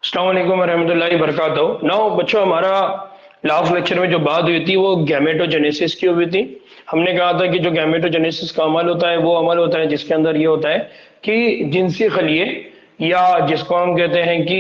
अस्सलाम वालेकुम रहमतुल्लाहि बरकातहू। नाउ बच्चों, हमारा लास्ट लेक्चर में जो बात हुई थी वो गैमेटोजेनेसिस की हुई थी। हमने कहा था कि जो गैमेटोजेनेसिस का अमल होता है वो अमल होता है जिसके अंदर ये होता है कि जिनसी खलिए, या जिसको हम कहते हैं कि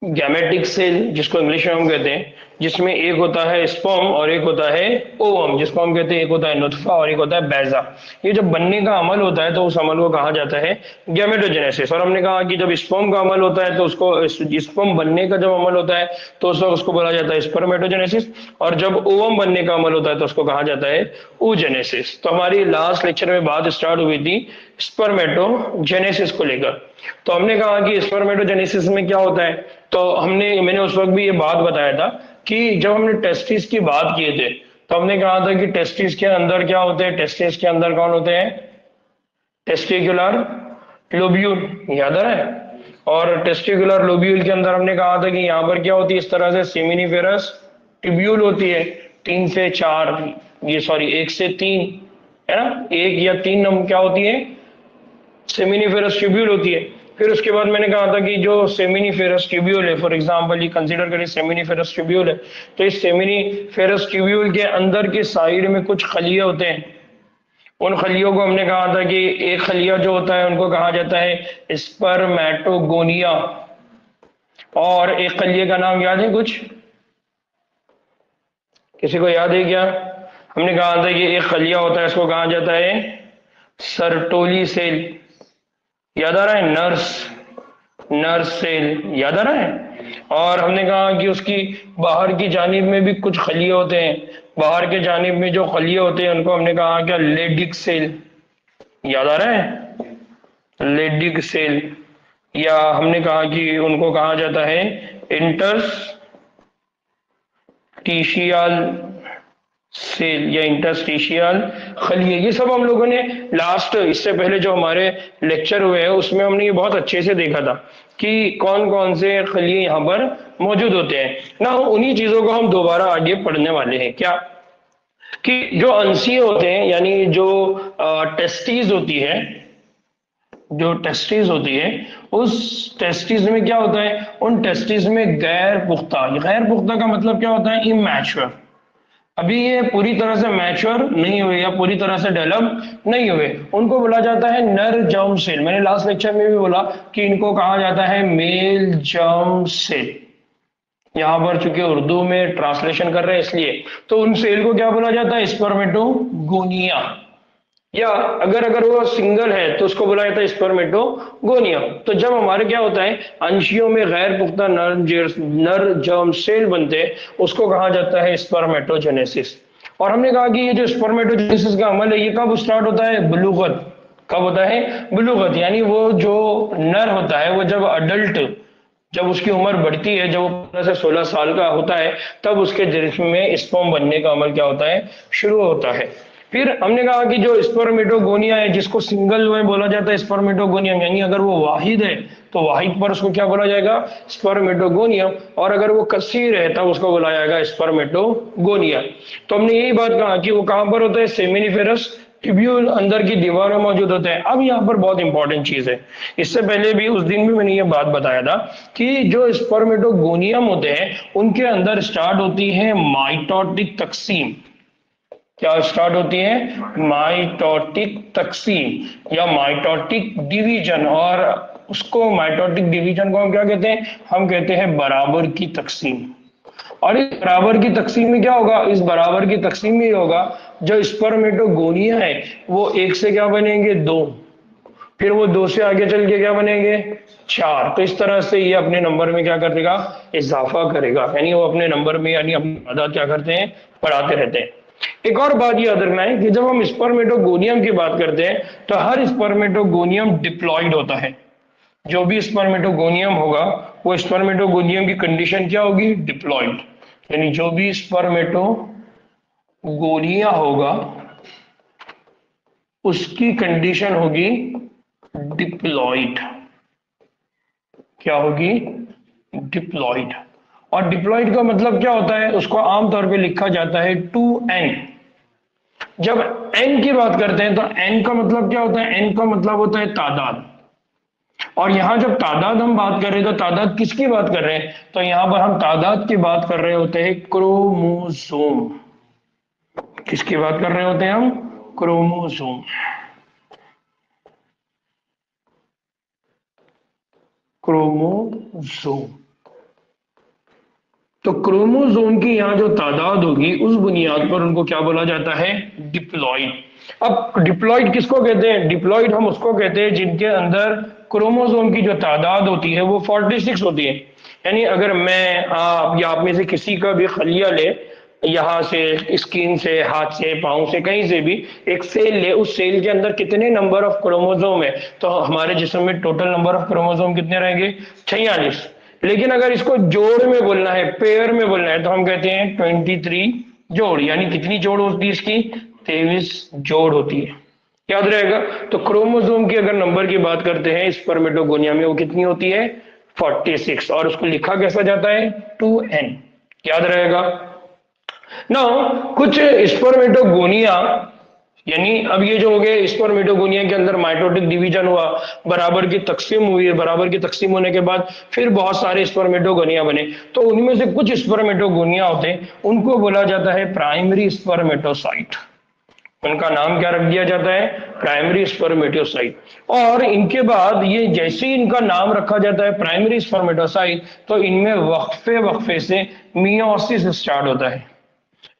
गैमेटिक सेल, जिसको इंग्लिश में हम कहते हैं, जिसमें एक होता है स्पर्म और एक होता है ओवम, जिसको हम कहते हैं एक होता है नुतफा और एक होता है बैजा। ये जब बनने का अमल होता है तो उस अमल को कहा जाता है गैमेटोजेनेसिस। और हमने कहा कि जब स्पर्म का अमल होता है तो उसको स्पर्म बनने का जब अमल होता है तो उसको बोला जाता है स्पर्मेटोजेनेसिस, और जब ओवम बनने का अमल होता है तो उसको कहा जाता है oogenesis। तो हमारी लास्ट लेक्चर में बात स्टार्ट हुई थी स्पर्मेटोजेनेसिस को लेकर। तो हमने कहा कि स्पर्मेटोजेनेसिस में क्या होता है, तो मैंने उस वक्त भी ये बात बताया था कि जब हमने टेस्टिस की बात किए थे तो हमने कहा था कि टेस्टिस के अंदर क्या होते हैं, टेस्टिस के अंदर कौन होते हैं, टेस्टिकुलर लोब्यूल, याद आ रहा है। और टेस्टिकुलर लोब्यूल के अंदर हमने कहा था कि यहाँ पर क्या होती है, इस तरह से सेमिनिफेरस ट्यूब्यूल होती है, 3 से 4, ये सॉरी 1 से 3, है ना, 1 या 3 क्या होती है, सेमिनिफेरस ट्यूब्यूल होती है। फिर उसके बाद मैंने कहा था कि जो सेमिनिफेरस ट्यूब्यूल है, फॉर एग्जांपल ये कंसीडर करें सेमिनिफेरस ट्यूब्यूल है, तो इस सेमिनिफेरस ट्यूब्यूल के अंदर के साइड में कुछ खलिए होते हैं। उन खलियों को हमने कहा था कि एक खलिया जो होता है उनको कहा जाता है स्पर्मेटोगोनिया, और एक खलिए का नाम याद है कुछ, किसी को याद है क्या? हमने कहा था कि एक खलिया होता है, इसको कहा जाता है सर्टोली सेल, याद आ रहा है, नर्स सेल, याद आ रहा है। और हमने कहा कि उसकी बाहर की जानिब में भी कुछ खलिए होते हैं, बाहर के जानिब में जो खलिए होते हैं उनको हमने कहा क्या, लेडिक सेल, याद आ रहा है, लेडिक सेल। या हमने कहा कि उनको कहा जाता है इंटरस्टिशियल सेल या इंटरस्टिशियल खलिए। ये सब हम लोगों ने लास्ट, इससे पहले जो हमारे लेक्चर हुए हैं उसमें हमने ये बहुत अच्छे से देखा था कि कौन कौन से खलिए यहाँ पर मौजूद होते हैं ना। उन्हीं चीजों को हम दोबारा आगे पढ़ने वाले हैं। क्या कि जो अंशीय होते हैं, यानी जो टेस्टीज होती है, जो टेस्टिस होती है, उस टेस्टिस में क्या होता है, उन टेस्टिस में गैर पुख्ता का मतलब क्या होता है, इमैच्योर, अभी ये पूरी तरह से मैच्योर नहीं हुए या पूरी तरह से डेवलप नहीं हुए, उनको बोला जाता है नर जर्म सेल। मैंने लास्ट लेक्चर में भी बोला कि इनको कहा जाता है मेल जर्म सेल। यहां पर चूंकि उर्दू में ट्रांसलेशन कर रहे हैं इसलिए, तो उन सेल को क्या बोला जाता है, स्पर्मेटोगोनिया। या अगर अगर वो सिंगल है तो उसको बोला जाता है स्पर्मेटोगोनिया। तो जब हमारे क्या होता है, अंशियों में गैर पुख्ता नर जर्म सेल बनते हैं, उसको कहा जाता है स्पर्मेटोजेनेसिस। और हमने कहा कि ये जो स्पर्मेटोजेनेसिस का अमल है ये कब स्टार्ट होता है, बुलूगत। कब होता है, बुलूगत, यानी वो जो नर होता है वो जब अडल्ट, जब उसकी उम्र बढ़ती है, जब वो 15 से 16 साल का होता है, तब उसके जिस्म में स्पर्म बनने का अमल क्या होता है, शुरू होता है। फिर हमने कहा कि जो स्पर्मेटोगोनिया है, जिसको सिंगल में बोला जाता है स्पर्मेटोगोनिया, यानी अगर वो वाहिद है तो वाहिद पर उसको क्या बोला जाएगा, स्पर्मेटोगोनिया, और अगर वो कसीर है तब उसको बोला जाएगा स्पर्मेटोगोनिया। तो हमने यही बात कहा कि वो कहां पर होता है, सेमिनिफेरस ट्यूब्यूल अंदर की दीवार में मौजूद होते हैं। अब यहाँ पर बहुत इंपॉर्टेंट चीज है, इससे पहले भी उस दिन भी मैंने ये बात बताया था कि जो स्पर्मेटोगोनियम होते हैं उनके अंदर स्टार्ट होती है माइटोटिक तकसीम। क्या स्टार्ट होती है, माइटोटिक तकसीम या माइटोटिक डिवीजन। और उसको माइटोटिक डिवीजन को हम क्या कहते हैं, हम कहते हैं बराबर की तकसीम। और इस बराबर की तकसीम में क्या होगा, इस बराबर की तकसीम में होगा जो स्पर्मेटोगोनिया है वो 1 से क्या बनेंगे, 2, फिर वो 2 से आगे चल के क्या बनेंगे, 4। तो इस तरह से ये अपने नंबर में क्या करेगा, इजाफा करेगा, यानी वो अपने नंबर में, यानी अपनी तादाद क्या करते हैं, बढ़ाते रहते हैं। एक और बात याद रखना है कि जब हम स्पर्मेटोगोनियम की बात करते हैं तो हर स्पर्मेटोगोनियम डिप्लॉइड होता है। जो भी स्पर्मेटोगोनियम होगा वो स्पर्मेटोगोनियम की कंडीशन क्या होगी, डिप्लॉइड, यानी जो भी स्पर्मेटोगोनिया होगा उसकी कंडीशन होगी डिप्लॉइड। क्या होगी, डिप्लॉइड। और डिप्लॉइड का मतलब क्या होता है, उसको आमतौर पे लिखा जाता है 2n। जब n की बात करते हैं तो n का मतलब क्या होता है, n का मतलब होता है तादाद। और यहाँ जब तादाद हम बात कर रहे हैं तो तादाद किसकी बात कर रहे हैं? तो यहाँ पर हम तादाद की बात कर रहे होते हैं क्रोमोसोम। किसकी बात कर रहे होते हैं हम? क्रोमोसोम। क्रोमोसोम। तो क्रोमोसोम की यहाँ जो तादाद होगी उस बुनियाद पर उनको क्या बोला जाता है? डिप्लॉइड। अब डिप्लॉइड किसको कहते हैं? डिप्लॉइड हम उसको कहते हैं जिनके अंदर क्रोमोसोम की जो तादाद होती है वो 46 होती है। यानी अगर मैं, आप या आप में से किसी का भी खलिया ले, यहाँ से, स्किन से, हाथ से, पाँव से, कहीं से भी एक सेल ले, उस सेल के अंदर कितने नंबर ऑफ क्रोमोसोम है? तो हमारे जिस्म में टोटल नंबर ऑफ क्रोमोसोम कितने रहेंगे? 46। लेकिन अगर इसको जोड़ में बोलना है, पेयर में बोलना है, तो हम कहते हैं 23 जोड़। यानी कितनी जोड़ होती है इसकी? 23 जोड़ होती है। याद रहेगा। तो क्रोमोसोम की अगर नंबर की बात करते हैं स्पर्मेटोगोनिया में, वो कितनी होती है? 46। और उसको लिखा कैसा जाता है? 2n। याद रहेगा। नाउ कुछ स्पर्मेटोगोनिया, यानी अब ये जो हो गए स्पर्मेटोगोनिया के अंदर माइटोटिक डिवीजन हुआ, बराबर की तकसीम हुई है, बराबर की तकसीम होने के बाद फिर बहुत सारे स्पर्मेटोगोनिया बने। तो उनमें से कुछ स्पर्मेटोगोनिया होते हैं, उनको बोला जाता है प्राइमरी स्पर्मेटोसाइट। उनका नाम क्या रख दिया जाता है? Primary spermatocyte. और इनके बाद ये जैसे ही इनका नाम रखा जाता है प्राइमरी स्पर्मेटोसाइट, तो इनमें वक्फे वक्फे से मियोसिस स्टार्ट होता है।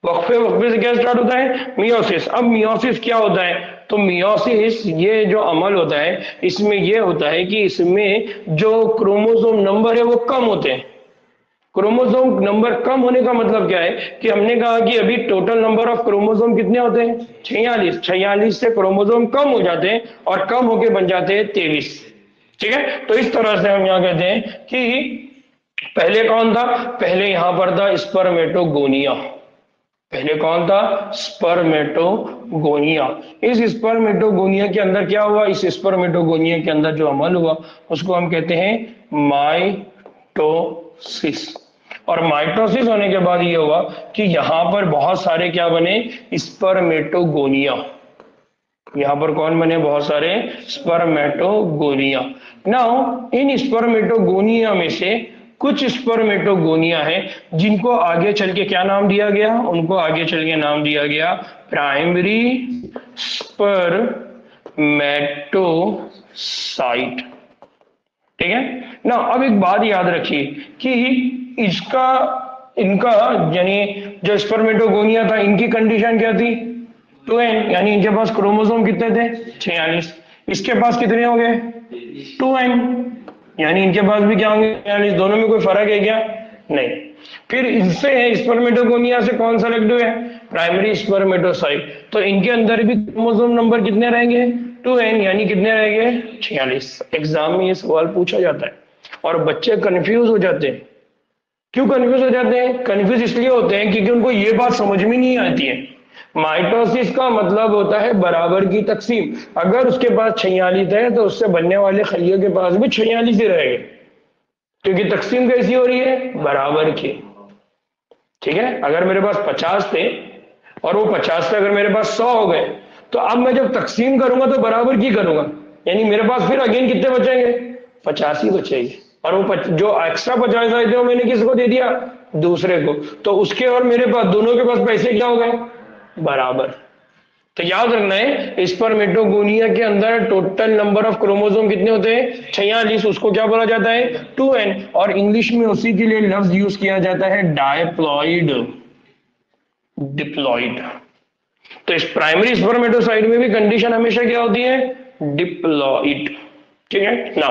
वक्फे वक्फे से क्या स्टार्ट होता है? मियोसिस। अब मियोसिस क्या होता है? तो मियोसिस ये जो अमल होता है, इसमें ये होता है कि इसमें जो क्रोमोसोम नंबर है वो कम होते हैं। क्रोमोसोम नंबर कम होने का मतलब क्या है? कि हमने कहा कि अभी टोटल नंबर ऑफ क्रोमोसोम कितने होते हैं? 46। 46 से क्रोमोसोम कम हो जाते हैं और कम होके बन जाते हैं 23। ठीक है। तो इस तरह से हम यहाँ कहते हैं कि पहले कौन था? पहले यहां पर था स्पर्मेटोगोनिया। पहले कौन था? स्पर्मेटोगोनिया। इस स्पर्मेटोगोनिया के अंदर क्या हुआ? इस स्पर्मेटोगोनिया के अंदर जो अमल हुआ उसको हम कहते हैं माइटोसिस। और माइटोसिस होने के बाद ये हुआ कि यहां पर बहुत सारे क्या बने? स्पर्मेटोगोनिया। यहां पर कौन बने? बहुत सारे स्पर्मेटोगोनिया। नाउ इन स्पर्मेटोगोनिया में से कुछ स्पर्मेटोगोनिया है जिनको आगे चल के क्या नाम दिया गया? उनको आगे चल के नाम दिया गया प्राइमरी स्पर्मेटोसाइट। ठीक है ना। अब एक बात याद रखिए कि इनका यानी जो स्पर्मेटोगोनिया था, इनकी कंडीशन क्या थी? 2n। यानी इनके पास क्रोमोसोम कितने थे? 46। इसके पास कितने हो गए? 2n। यानी इनके पास भी क्या होंगे? 46। दोनों में कोई फर्क है क्या? नहीं। फिर इनसे स्पर्मेटोगोनिया से कौन सा सेलेक्ट है? Primary spermatocyte. तो इनके अंदर भी क्रोमोसोम नंबर कितने रहेंगे? 2n। यानी कितने रहेंगे? 46। एग्जाम में ये सवाल पूछा जाता है और बच्चे कंफ्यूज हो जाते हैं। क्यों कंफ्यूज हो जाते हैं? कंफ्यूज इसलिए होते हैं क्योंकि उनको ये बात समझ में नहीं आती है। माइटोसिस का मतलब होता है बराबर की तकसीम। अगर उसके पास 46 है तो उससे बनने वाले खलियों के पास भी 46 ही रहेंगे, क्योंकि तकसीम कैसी हो रही है? बराबर की। ठीक है। अगर मेरे पास 50 थे और वो 50 से अगर मेरे पास 100 हो गए, तो अब मैं जब तकसीम करूंगा तो बराबर की करूंगा। यानी मेरे पास फिर अगेन कितने बचेंगे? 50 ही बचेंगे। और वो जो एक्स्ट्रा 50 आए थे वो मैंने किसको दे दिया? दूसरे को। तो उसके और मेरे पास दोनों के पास पैसे क्या हो गए? बराबर। तो याद रखना है स्पर्मेटोगोनिया के अंदर टोटल नंबर ऑफ क्रोमोसोम कितने होते हैं? 46। उसको क्या बोला जाता है? 2n। और इंग्लिश में उसी के लिए लफ्ज यूज किया जाता है डायप्लॉइड, डिप्लॉइड। तो इस प्राइमरी स्पर्मेटोसाइट में भी कंडीशन हमेशा क्या होती है? डिप्लॉइड। ठीक है ना।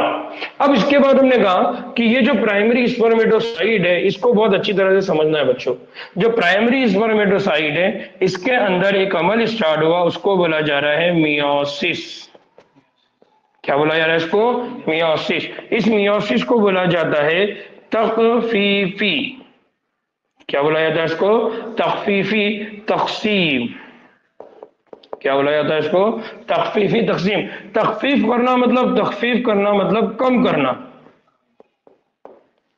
अब इसके बाद हमने कहा कि ये जो प्राइमरी स्पर्मेटोसाइट है इसको बहुत अच्छी तरह से समझना है बच्चों। जो प्राइमरी स्पर्मेटोसाइट है इसके अंदर एक अमल स्टार्ट हुआ, उसको बोला जा रहा है मियोसिस। क्या बोला जा रहा है इसको? मियोसिस। इस मियोसिस को बोला जाता है तखफीफी। क्या बोला जाता है इसको? तखफीफी तकसीम। क्या बोला जाता है इसको? तखफीफी तकसीम। तखफीफ करना मतलब, तखफीफ करना मतलब कम करना।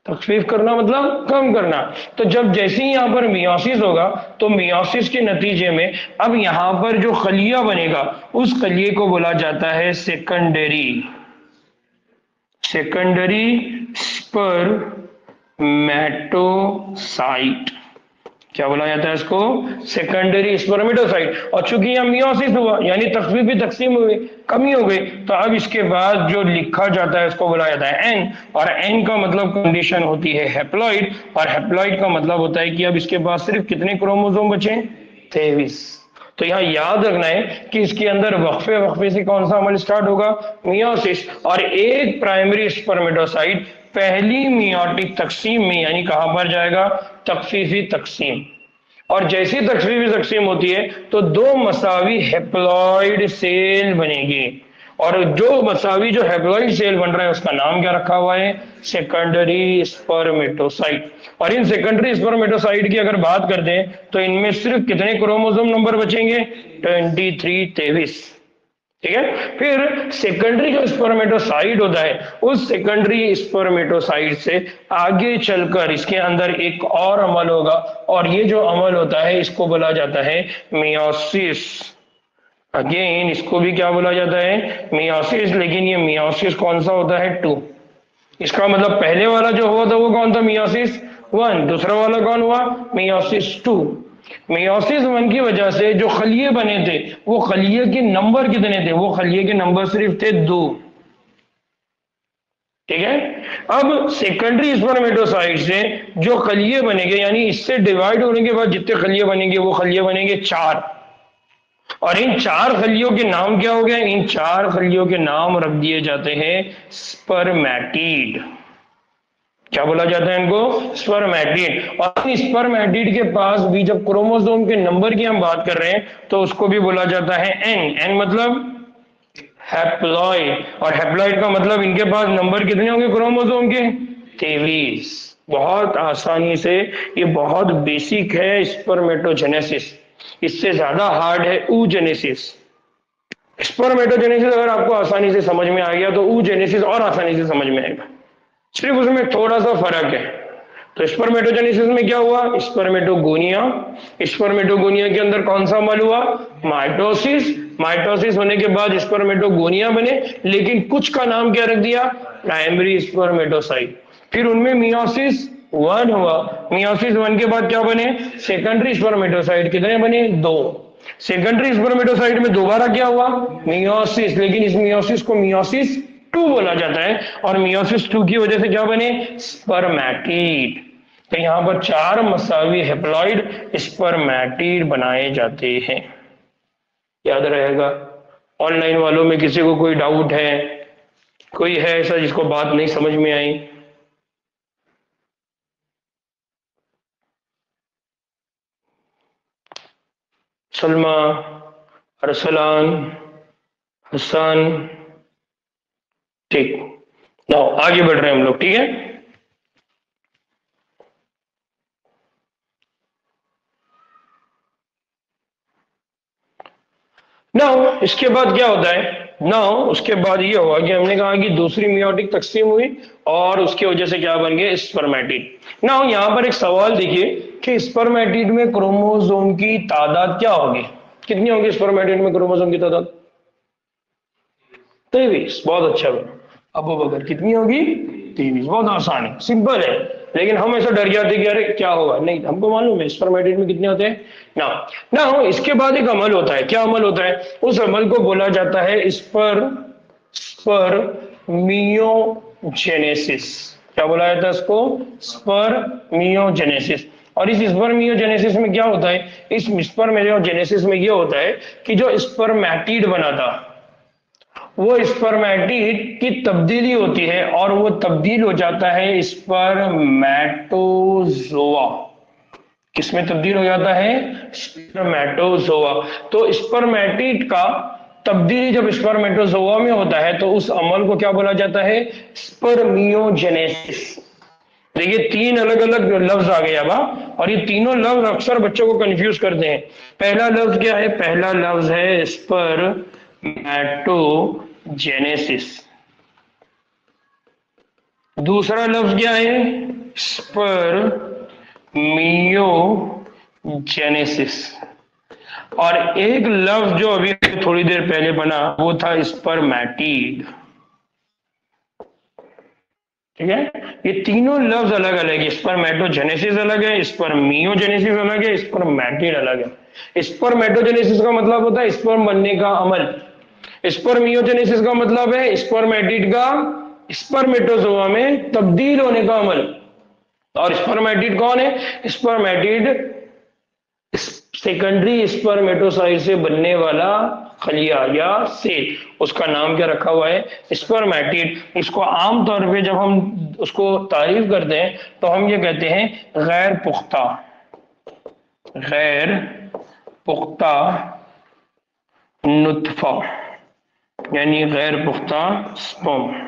तखफीफ करना मतलब कम करना। तो जब जैसे ही यहां पर मियोसिस होगा तो मियोसिस के नतीजे में अब यहां पर जो खलिया बनेगा उस खलिए को बोला जाता है सेकेंडरी सेकेंडरी स्पर्मेटोसाइट, क्या बोला जाता है इसको? Secondary spermatocyte. और चूंकि यह मियोसिस हुआ यानी तख्फीफी तकसीम हुई, कमी हो गई, तो अब इसके बाद जो लिखा जाता है उसको बोला जाता है एन, और एन का मतलब कंडीशन होती है हैप्लॉइड, और हैप्लॉइड का मतलब होता है कि अब इसके पास सिर्फ कितने क्रोमोसोम बचे? 23। तो यहाँ याद रखना है कि इसके अंदर वक्फे वक्फे से कौन सा अमल स्टार्ट होगा? मियोसिस। और एक प्राइमरी स्पर्मेटोसाइट पहली मियोटिक तकसीम में यानी कहां पर जाएगा? तख्फीफी तकसीम। और जैसी तख्फीफी तकसीम होती है तो दो मसावी हैप्लॉइड सेल बनेगी, और जो मसावी जो हैप्लॉइड सेल बन रहा है उसका नाम क्या रखा हुआ है? Secondary spermatocyte. और इन सेकेंडरी स्पर्मेटोसाइट की अगर बात करते हैं तो इनमें सिर्फ कितने क्रोमोसोम नंबर बचेंगे? 23, 23। ठीक है। फिर सेकेंडरी जो स्पर्मेटोसाइट होता है उस सेकेंडरी स्पर्मेटोसाइट से आगे चलकर इसके अंदर एक और अमल होगा, और ये जो अमल होता है इसको बोला जाता है मियोसिस। अगेन इसको भी क्या बोला जाता है? मियोसिस। लेकिन ये मियोसिस कौन सा होता है? 2। इसका मतलब पहले वाला जो हुआ था वो कौन था? मियोसिस 1। दूसरा वाला कौन हुआ? मियोसिस 2। मियोसिस 1 की वजह से जो खलिये बने थे वो खलिये के नंबर कितने थे? वो खलिये के नंबर सिर्फ थे 2। ठीक है। अब सेकेंडरी स्पर्मेटोसाइट से जो खलिये बनेंगे यानी इससे डिवाइड होने के बाद जितने खलिये बनेंगे वो खलिये बनेंगे 4। और इन 4 खलियों के नाम क्या हो गए? इन 4 खलियों के नाम रख दिए जाते हैं स्पर्मेटिड। क्या बोला जाता है इनको? स्पर्मेटिड। और इन स्पर्मेटिड के पास भी जब क्रोमोसोम के नंबर की हम बात कर रहे हैं तो उसको भी बोला जाता है एन। एन मतलब हैप्लॉइड, और हैप्लॉइड का मतलब इनके पास नंबर कितने होंगे क्रोमोसोम के? 23। बहुत आसानी से, ये बहुत बेसिक है स्पर्मेटोजेनेसिस, इससे ज्यादा हार्ड है oogenesis। स्पर्मेटोजेनेसिस अगर आपको आसानी से समझ में आ गया तो oogenesis और आसानी से समझ में आएगा, सिर्फ उसमें थोड़ा सा फर्क है। तो स्पर्मेटोजेनेसिस में क्या हुआ? स्पर्मेटोगोनिया। स्पर्मेटोगोनिया के अंदर कौन सा अमल हुआ? माइटोसिस। माइटोसिस होने के बाद स्पर्मेटोगोनिया बने, लेकिन कुछ का नाम क्या रख दिया? Primary spermatocyte. फिर उनमें मियोसिस 1 हुआ। मियोसिस 1 के बाद क्या बने? Secondary spermatocyte. कितने बने? 2। सेकेंडरी स्पर्मेटोसाइट में दोबारा क्या हुआ? मियोसिस। लेकिन इस मियोसिस को मियोसिस 2 बोला जाता है, और मियोसिस 2 की वजह से क्या बने? स्पर्मेटिड। तो यहां पर 4 मसावी हैप्लॉइड स्पर्मेटिड बनाए जाते हैं। याद रहेगा। ऑनलाइन वालों में किसी को कोई डाउट है? कोई है ऐसा जिसको बात नहीं समझ में आई? सलमा, अरसलान, हसन। ठीक, नाउ आगे बढ़ रहे हैं हम लोग। ठीक है। नाउ इसके बाद क्या होता है? नाउ उसके बाद ये हुआ कि हमने कहा कि दूसरी मियोटिक तकसीम हुई और उसकी वजह से क्या बन गए? स्पर्मेटिड। नाउ यहां पर एक सवाल देखिए कि स्पर्मेटिड में क्रोमोसोम की तादाद क्या होगी? कितनी होगी स्पर्मेटिड में क्रोमोसोम की तादाद? 23। बहुत अच्छा। अबू बकर कितनी होगी? 23। बहुत आसान है, सिंपल है। लेकिन हम ऐसा डर जाते कि अरे क्या होगा, नहीं, हमको मालूम है स्पर्मेटिड में कितने होते हैं ना। ना इसके बाद एक अमल होता है। क्या अमल होता है? उस अमल को बोला जाता है स्पर्मियोजेनेसिस। क्या बोला जाता है इसको? स्पर्मियोजेनेसिस। और इस स्पर्मियोजेनेसिस में क्या होता है? इस स्पर्मियोजेनेसिस में यह होता है कि जो स्पर्मेटिड बना था वो स्पर्मेटिड की तब्दीली होती है, और वो तब्दील हो जाता है स्पर्मेटोजोआ। किसमें तब्दील हो जाता है? स्पर्मेटोजोआ। तो स्पर्मेटिड का तब्दीली जब स्पर्मेटोजोआ में होता है तो उस अमल को क्या बोला जाता है? स्पर्मियोजेनेसिस। देखिए 3 अलग अलग लफ्ज आ गए अब, और ये तीनों लफ्ज अक्सर बच्चों को कंफ्यूज करते हैं। पहला लफ्ज क्या है? पहला लफ्ज है स्पर्मेटोजेनेसिस। दूसरा लफ्ज क्या है? स्पर्मियोजेनेसिस। और एक लफ्ज जो अभी थोड़ी देर पहले बना वो था स्पर्मेटिड। ठीक है, ये तीनों लफ्ज अलग अलग है। स्पर्मेटोजेनेसिस अलग है, स्पर्मियोजेनेसिस अलग है, स्पर्मेटिड अलग है। स्पर्मेटोजेनेसिस का मतलब होता है स्पर्म बनने का अमल। स्पर्मियोजेनेसिस का मतलब है स्पर्मेटिड का स्पर्मेटोजोआ में तब्दील होने का अमल। और स्पर्मेटिड कौन है? स्पर्मेटिड सेकेंडरी स्पर्मेटोसाइट से बनने वाला खलिया या सेल, उसका नाम क्या रखा हुआ है? स्पर्मेटिड। इसको आमतौर पे जब हम उसको तारीफ करते हैं तो हम ये कहते हैं गैर पुख्ता, गैर पुख्ता नुतफा, यानी गैर पुख्ता स्पर्म।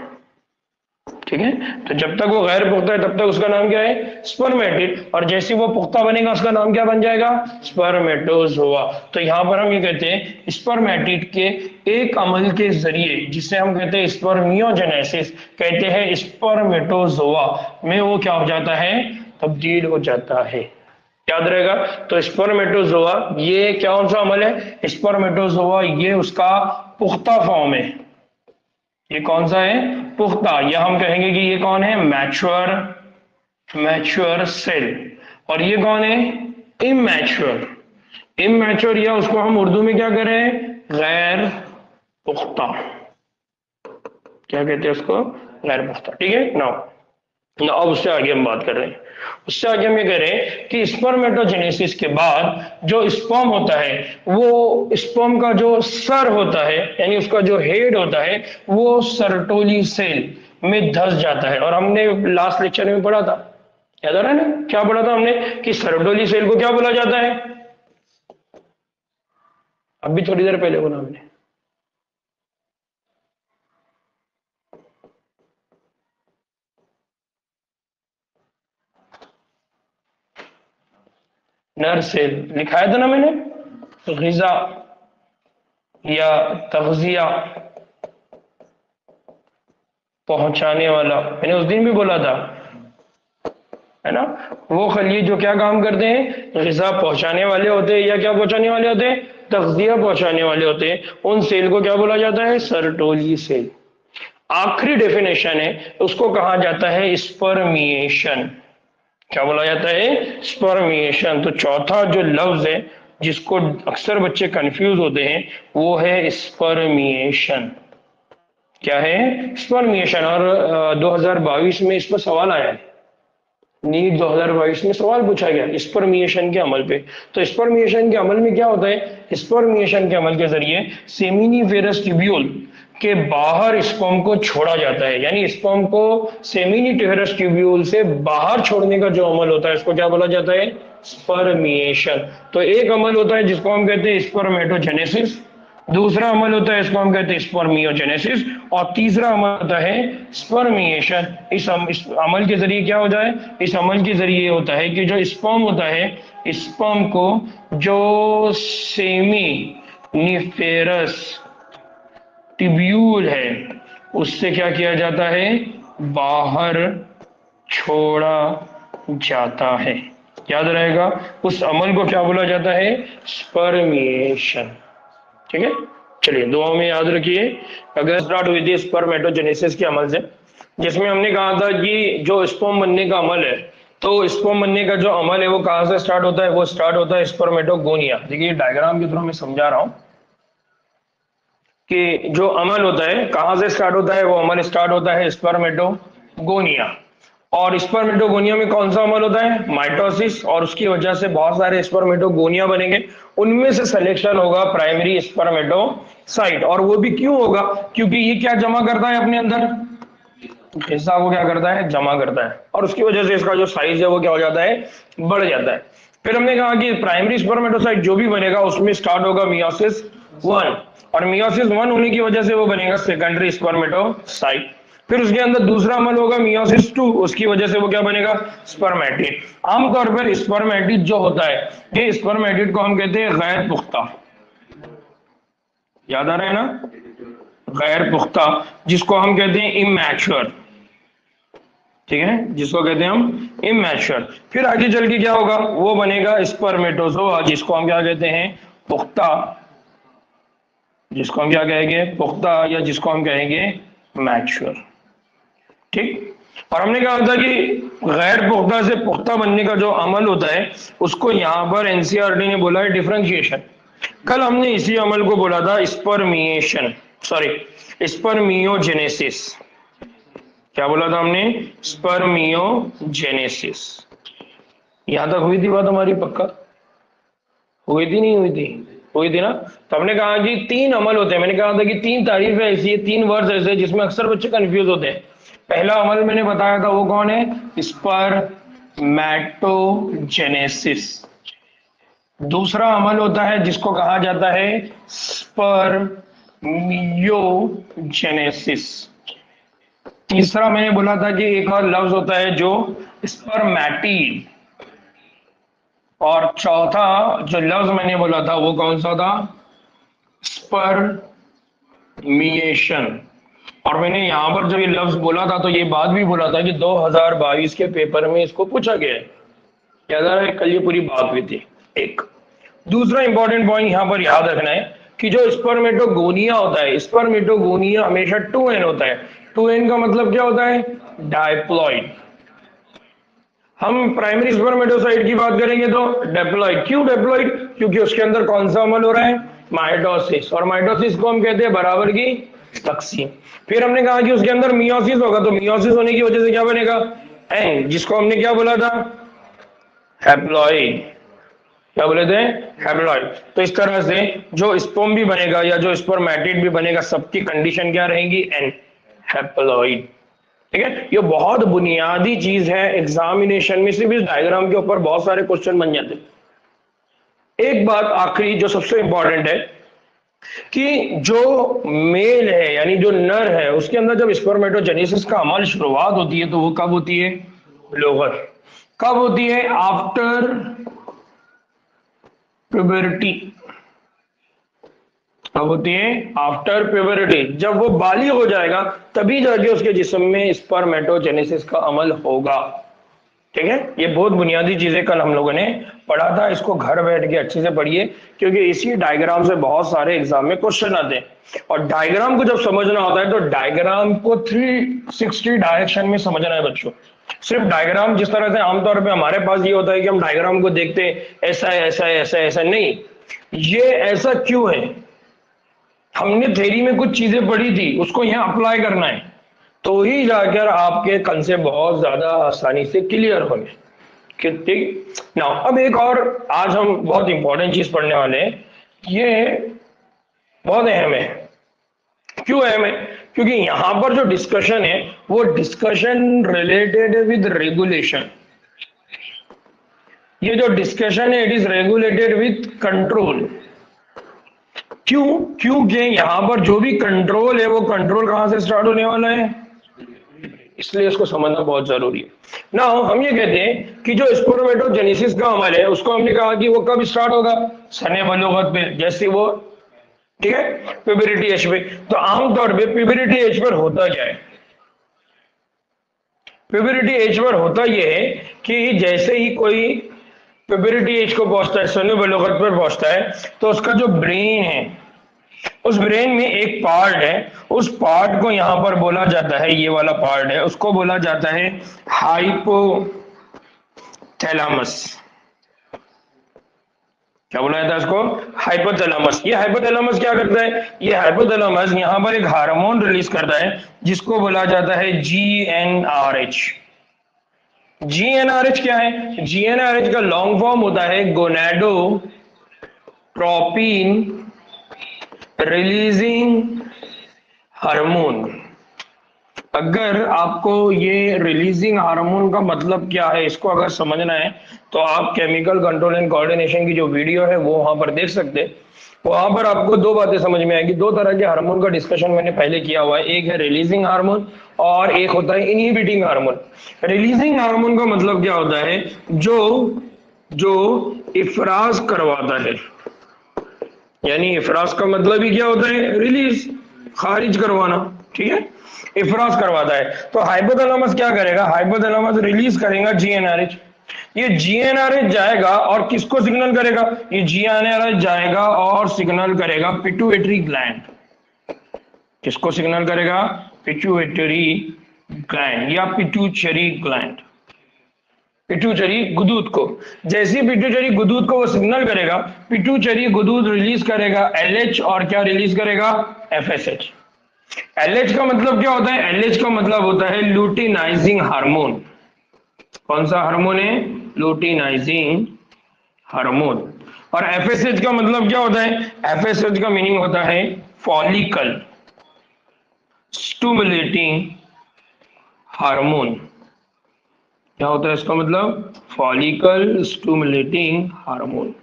ठीक है, तो जब तक वो गैर पुख्ता है तब तक उसका नाम क्या है? स्पर्मेटिड। और जैसे वो पुख्ता बनेगा उसका नाम क्या बन जाएगा? स्पर्मेटोजोआ। तो यहां पर हम ये कहते हैं स्पर्मेटिड के एक अमल के जरिए, जिसे हम कहते हैं स्पर्मियोजेनेसिस, कहते हैं स्पर्मेटोजोआ में वो क्या हो जाता है? तब्दील हो जाता है। याद रहेगा। तो स्पर्मेटोजोआ ये कौन सा अमल है? स्पर्मेटोजोआ ये उसका पुख्ता फॉर्म है। ये कौन सा है? पुख्ता। या हम कहेंगे कि ये कौन है? Mature, mature cell. और ये कौन है? इमैच्योर, इमैच्योर, या उसको हम उर्दू में क्या करें? गैर पुख्ता। क्या कहते हैं उसको? गैर पुख्ता। ठीक है ना। अब उससे आगे हम बात कर रहे हैं। उससे आगे हम ये कह रहे हैं कि स्पर्मेटोजेनेसिस के बाद जो स्पर्म होता है, वो स्पर्म का जो सर होता है, यानी उसका जो हेड होता है, वो सर्टोली सेल में धस जाता है। और हमने लास्ट लेक्चर में पढ़ा था, याद आ रहा है ना? क्या पढ़ा था हमने? कि सर्टोली सेल को क्या बोला जाता है? अभी थोड़ी देर पहले बोला हमने। नर सेल लिखाया था ना मैंने, ग़िज़ा या तग़ज़िया पहुंचाने वाला, मैंने उस दिन भी बोला था, है ना? वो खलिए जो क्या काम करते हैं? ग़िज़ा पहुंचाने वाले होते हैं। या क्या पहुंचाने वाले होते हैं? तग़ज़िया पहुंचाने वाले होते हैं। उन सेल को क्या बोला जाता है? Sertoli cell. आखिरी डेफिनेशन है, उसको कहा जाता है स्पर्मिएशन। क्या बोला जाता है? स्पर्मिएशन। तो चौथा जो लफ्ज है जिसको अक्सर बच्चे कंफ्यूज होते हैं वो है स्पर्मिएशन। क्या है? स्पर्मिएशन। और 2022 में इस पर सवाल आया है, नीट 2022 में सवाल पूछा गया स्पर्मिएशन के अमल पे। तो स्पर्मिएशन के अमल में क्या होता है? स्पर्मिएशन के अमल के जरिए सेमिनिफेरस ट्यूब्यूल के बाहर स्पर्म को छोड़ा जाता है। यानी स्पर्म को सेमिनिफेरस ट्यूब्यूल से बाहर छोड़ने का जो अमल होता है उसको क्या बोला जाता है? स्पर्मिएशन। तो एक अमल होता है जिसको हम कहते हैं स्पर्मेटोजेनेसिस, दूसरा अमल होता है इसको हम कहते हैं स्पर्मियोजेनेसिस, और तीसरा अमल होता है स्पर्मिएशन। इस अमल के जरिए क्या होता है? इस अमल के जरिए होता है कि जो स्पर्म होता है, स्पर्म को जो सेमिनिफेरस ट्यूब्यूल है उससे क्या किया जाता है? बाहर छोड़ा जाता है। याद रहेगा, उस अमल को क्या बोला जाता है? स्पर्मिएशन। ठीक है, चलिए दुआ में याद रखिए। अगर स्टार्ट हुई थी स्पर्मेटोजेनेसिस के अमल से, जिसमें हमने कहा था कि जो स्पर्म बनने का अमल है, तो स्पर्म बनने का जो अमल है वो कहां से स्टार्ट होता है? वो स्टार्ट होता है स्पर्मेटोगोनिया। देखिए डायग्राम के थ्रू मैं समझा रहा हूं कि जो अमल होता है कहां से स्टार्ट होता है? वो अमल स्टार्ट होता है स्पर्मेटोगोनिया। और स्पर्मेटोगोनिया में कौन सा अमल होता है? माइटोसिस। और उसकी वजह से बहुत सारे स्पर्मेटोगोनिया बनेंगे, उनमें से सिलेक्शन होगा प्राइमरी स्पर्मेटोसाइट। और वो भी क्यों होगा? क्योंकि ये क्या जमा करता है अपने अंदर? हिस्सा को क्या करता है? जमा करता है। और उसकी वजह से इसका जो साइज है वो क्या हो जाता है? बढ़ जाता है। फिर हमने कहा कि प्राइमरी स्पर्मेटोसाइट जो भी बनेगा उसमें स्टार्ट होगा मियोसिस 1, और मियोसिस 1 होने की वजह से वो बनेगा सेकेंडरी स्पर्मेटोसाइट। फिर उसके अंदर दूसरा अमल होगा मियोसिस 2, उसकी वजह से वो क्या बनेगा? स्पर्मेटिड। आमतौर पर स्पर्मेटिड जो होता है, ये स्पर्मेटिड को हम कहते हैं गैर पुख्ता। याद आ रहा है ना? गैर पुख्ता, जिसको हम कहते हैं इमैच्योर। ठीक है, जिसको कहते हैं हम इमैच्योर। फिर आगे चल के क्या होगा? वो बनेगा स्पर्मेटोजोआ, जिसको हम क्या कहते हैं? पुख्ता। जिसको हम क्या कहेंगे? पुख्ता, या जिसको हम कहेंगे मैच्योर। ठीक। और हमने कहा था कि गैर पुख्ता से पुख्ता बनने का जो अमल होता है उसको यहाँ पर एनसीईआरटी ने बोला है डिफरेंशिएशन। कल हमने इसी अमल को बोला था स्पर्मिएशन, सॉरी स्पर्मियोजेनेसिस। क्या बोला था हमने? स्पर्मियोजेनेसिस। यहां तक हुई थी बात हमारी? पक्का हुई थी? नहीं हुई थी? हुई थी ना। तो हमने कहा कि तीन अमल होते हैं। मैंने कहा था कि तीन तारीफ ऐसी है, तीन वर्ड्स ऐसे जिसमें अक्सर बच्चे कंफ्यूज होते हैं। पहला अमल मैंने बताया था वो कौन है? स्पर्मैटोजेनेसिस। दूसरा अमल होता है जिसको कहा जाता है स्पर्मियोजेनेसिस। तीसरा मैंने बोला था कि एक और लफ्ज होता है जो स्पर्मैटिड। और चौथा जो लफ्ज मैंने बोला था वो कौन सा था? स्पर्मिएशन। और मैंने यहां पर जब ये लफ्ज बोला था तो ये बात भी बोला था कि 2022 के पेपर में इसको पूछा गया है। याद आ रहा है? कल ये पूरी बात हुई थी। एक दूसरा इंपॉर्टेंट पॉइंट यहां पर याद रखना है कि जो स्पर्मेटोगोनिया होता है, स्पर्मेटोगोनिया हमेशा 2n होता है। 2n का मतलब क्या होता है? डायप्लॉइड। हम प्राइमरी स्पर्मेटोसाइट की बात करेंगे तो डेप्लॉइड। क्यों डेप्लॉइड? क्योंकि उसके अंदर कौन सा अमल हो रहा है? माइटोसिस। और माइटोसिस को हम कहते हैं बराबर की तकसीम। फिर हमने कहा कि उसके अंदर मियोसिस होगा, तो मियोसिस होने की वजह से क्या बनेगा? एन, जिसको हमने क्या बोला था? हैप्लॉइड। क्या बोले थे? हैप्लॉइड। तो इस तरह से जो स्पर्म भी बनेगा या जो स्पर्मेटिड भी बनेगा सबकी कंडीशन क्या रहेगी? N, haploid. ठीक है, ये बहुत बुनियादी चीज है। एग्जामिनेशन में सिर्फ इस डायग्राम के ऊपर बहुत सारे क्वेश्चन बन जाते हैं। एक बात आखिरी जो सबसे इंपॉर्टेंट है कि जो मेल है यानी जो नर है उसके अंदर जब स्पर्मेटोजेनेसिस का अमल शुरुआत होती है तो वो कब होती है? लोअर। कब होती है? After puberty. कब होती है? After puberty. जब वो बालिग हो जाएगा तभी जाके उसके जिस्म में स्पर्मेटोजेनेसिस का अमल होगा। ठीक है, ये बहुत बुनियादी चीजें कल हम लोगों ने पढ़ा था। इसको घर बैठ के अच्छे से पढ़िए क्योंकि इसी डायग्राम से बहुत सारे एग्जाम में क्वेश्चन आते हैं। और डायग्राम को जब समझना होता है तो डायग्राम को 360 डायरेक्शन में समझना है बच्चों। सिर्फ डायग्राम जिस तरह से आमतौर पे हमारे पास ये होता है कि हम डायग्राम को देखते हैं ऐसा है ऐसा है ऐसा है ऐसा नहीं। ये ऐसा क्यों है? हमने थ्योरी में कुछ चीजें पढ़ी थी उसको यहाँ अप्लाई करना है तो ही जाकर आपके कंसेप्ट बहुत ज्यादा आसानी से क्लियर होंगे। ठीक ना। अब एक और आज हम बहुत इंपॉर्टेंट चीज पढ़ने वाले हैं। ये बहुत अहम है। क्यों अहम है? क्योंकि यहां पर जो डिस्कशन है वो डिस्कशन रिलेटेड विद रेगुलेशन। ये जो डिस्कशन है it is regulated with control. क्यों? क्योंकि यहां पर जो भी कंट्रोल है वो कंट्रोल कहां से स्टार्ट होने वाला है, इसलिए इसको समझना बहुत जरूरी है ना। हम ये कहते हैं कि जो स्पर्मेटोजेनेसिस का अमल है उसको हमने कहा कि वो कब स्टार्ट होगा? सने बलोगत पे, जैसे वो ठीक है प्यूबरिटी एज पे। तो आमतौर पे प्यूबरिटी एज पर होता क्या है? प्यूबरिटी एज पर होता यह है कि जैसे ही कोई प्यूबरिटी एज को पहुंचता है, सने बलोगत पर पहुंचता है, तो उसका जो ब्रेन है उस ब्रेन में एक पार्ट है, उस पार्ट को यहां पर बोला जाता है, ये वाला पार्ट है उसको बोला जाता है हाइपोथैलेमस। क्या बोला जाता है इसको? हाइपोथैलेमस। ये हाइपोथैलेमस क्या करता है? ये हाइपोथैलेमस यहां पर एक हार्मोन रिलीज करता है जिसको बोला जाता है जीएनआरएच। जीएनआरएच क्या है? जीएनआरएच का लॉन्ग फॉर्म होता है गोनाडोट्रोपिन रिलीजिंग हार्मोन। अगर आपको ये रिलीजिंग हार्मोन का मतलब क्या है इसको अगर समझना है तो आप केमिकल कंट्रोल एंड कोऑर्डिनेशन की जो वीडियो है वो वहां पर देख सकते हैं। वहां पर आपको दो बातें समझ में आएगी। दो तरह के हार्मोन का डिस्कशन मैंने पहले किया हुआ है, एक है रिलीजिंग हार्मोन और एक होता है इनहिबिटिंग हार्मोन। रिलीजिंग हार्मोन का मतलब क्या होता है? जो जो इफराज करवाता है, यानी इफराज का मतलब ही क्या होता है? रिलीज, खारिज करवाना। ठीक है, इफराज करवाता है। तो हाइपोथैलेमस क्या करेगा? हाइपोथैलेमस रिलीज करेगा जीएनआरएच। ये जीएनआरएच जाएगा और किसको सिग्नल करेगा? ये जीएनआरएच जाएगा और सिग्नल करेगा पिट्यूटरी ग्लैंड। किसको सिग्नल करेगा? पिट्यूटरी ग्लैंड या पिट्यूटरी ग्लैंड, पिट्यूटरी गुदूद को। जैसे पिट्यूटरी गुदूद को वो सिग्नल करेगा, पिट्यूटरी गुदूद रिलीज करेगा एलएच और क्या रिलीज करेगा, एफएसएच। एलएच का मतलब क्या होता है, एलएच का मतलब होता है लुटिनाइजिंग हार्मोन। कौन सा हार्मोन है, लुटिनाइजिंग हार्मोन। और एफएसएच का मतलब क्या होता है, एफएसएच का मीनिंग होता है फॉलिकल स्टिमुलेटिंग हार्मोन। क्या होता है इसका मतलब, फॉलिकल स्टिमुलेटिंग हार्मोन।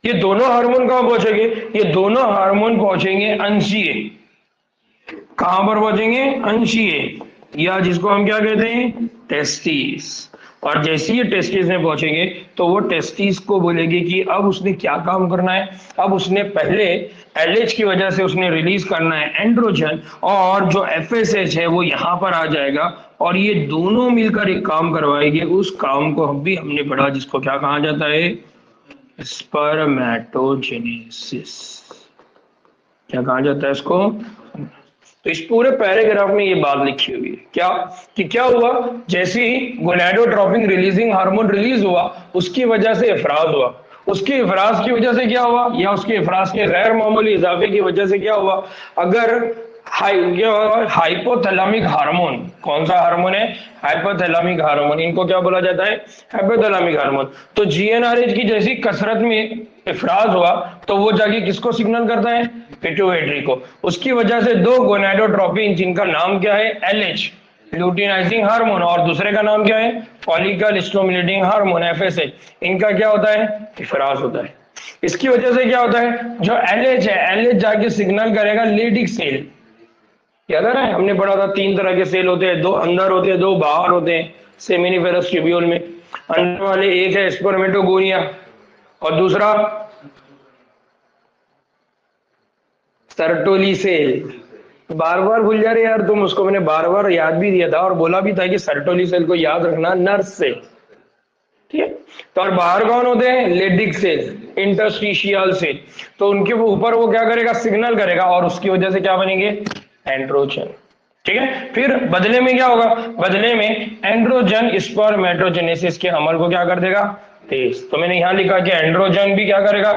ये दोनों हार्मोन कहां पहुंचेंगे, ये दोनों हार्मोन पहुंचेंगे अंशीय। कहां पर पहुंचेंगे, अंशीय, या जिसको हम क्या कहते हैं, टेस्टिस। और जैसे ही टेस्टिस में पहुंचेंगे तो वो टेस्टिस को बोलेगी कि अब उसने क्या काम करना है। अब उसने पहले एलएच की वजह से उसने रिलीज करना है एंड्रोजन, और जो एफएसएच है वो यहाँ पर आ जाएगा, और ये दोनों मिलकर एक काम करवाएंगे। उस काम को हम भी हमने पढ़ा, जिसको क्या कहा जाता है, स्पर्मेटोजेनेसिस। क्या कहा जाता है इसको। तो इस पूरे पैराग्राफ में ये बात लिखी हुई है क्या, कि क्या हुआ, जैसे ही गोनाडोट्रोपिन रिलीजिंग हार्मोन रिलीज हुआ, उसकी वजह से इफराज हुआ, उसके इफराज की वजह से क्या हुआ, या उसके इफराज के गैर मामूली इजाफे की वजह से क्या हुआ, अगर हाइपोथैलेमिक हार्मोन, कौन सा हार्मोन है, हाइपोथैलेमिक हार्मोन, इनको क्या बोला जाता है, हाइपोथैलेमिक हार्मोन। तो जीएनआरएच की जैसी कसरत में इफराज हुआ तो वो जाके किसको सिग्नल करता है, पिट्यूटरी को। उसकी वजह से दो गोनाडोट्रोपिन, जिनका नाम क्या है, एलएच ल्यूटिनाइजिंग हार्मोन, और दूसरे का नाम क्या है, फॉलिकल स्टिमुलेटिंग हार्मोन एफएसएच, इनका क्या होता है, इफराज होता है। इसकी वजह से क्या होता है, जो एलएच है, एलएच जाके सिग्नल करेगा लेडिक सेल। याद आ रहा है, हमने पढ़ा था तीन तरह के सेल होते हैं, दो अंदर होते हैं, दो बाहर होते हैं सेमिनिफेरस ट्यूब्यूल में। अंदर वाले एक है स्पर्मेटोगोनिया, और दूसरा सर्टोली सेल। बार बार भूल जा रहे यार तुम, उसको मैंने बार बार याद भी दिया था और बोला भी था कि सर्टोली सेल को याद रखना, नर्स सेल, ठीक है। तो और बाहर कौन होते हैं, लेडिक सेल, इंटरस्टिशियल सेल। तो उनके ऊपर वो क्या करेगा, सिग्नल करेगा, और उसकी वजह से क्या बनेंगे, एंड्रोजन, ठीक है। फिर बदले में क्या होगा, बदले में एंड्रोजन स्पर्मेटोजेनेसिस के अमल को क्या कर देगा, तेज। तो मैंने यहां लिखा कि एंड्रोजन भी क्या करेगा।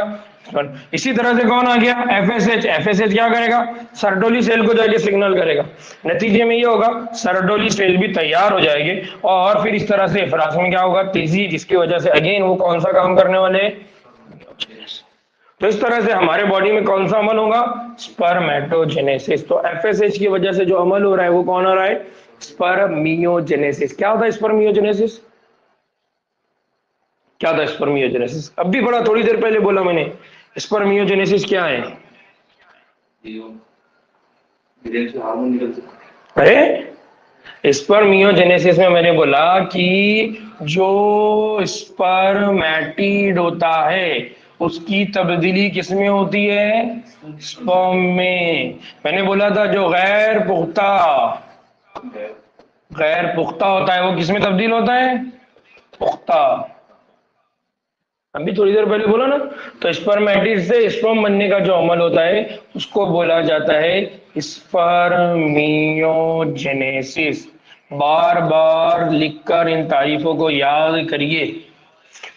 इसी तरह से कौन आ गया, एफएसएच। एफएसएच क्या करेगा, सर्टोली सेल को जाके सिग्नल करेगा। नतीजे में ये होगा, सर्टोली सेल भी तैयार हो जाएंगे, और फिर इस तरह से इफराज में क्या होगा, तेजी, जिसकी वजह से अगेन वो कौन सा काम करने वाले हैं। तो इस तरह से हमारे बॉडी में कौन सा अमल होगा, स्पर्मेटोजेनेसिस। तो एफएसएच की वजह से जो अमल हो रहा है वो कौन हो रहा है, स्पर्मियोजेनेसिस। क्या होता है स्पर्मियोजेनेसिस, क्या था स्पर्मियोजेनेसिस, अब भी बड़ा थोड़ी देर पहले बोला मैंने, स्पर्मियोजेनेसिस क्या है। अरे स्पर्मियोजेनेसिस में मैंने बोला कि जो स्पर्मेटिड होता है उसकी तब्दीली किसमें होती है, स्पर्म में। मैंने बोला था जो गैर पुख्ता होता है वो किसमें तब्दील होता है, पुख्ता। अभी थोड़ी देर पहले बोला ना। तो स्पर्मेटिड से स्पर्म बनने का जो अमल होता है उसको बोला जाता है स्पर्मियोजेनेसिस। बार बार लिखकर इन तारीफों को याद करिए।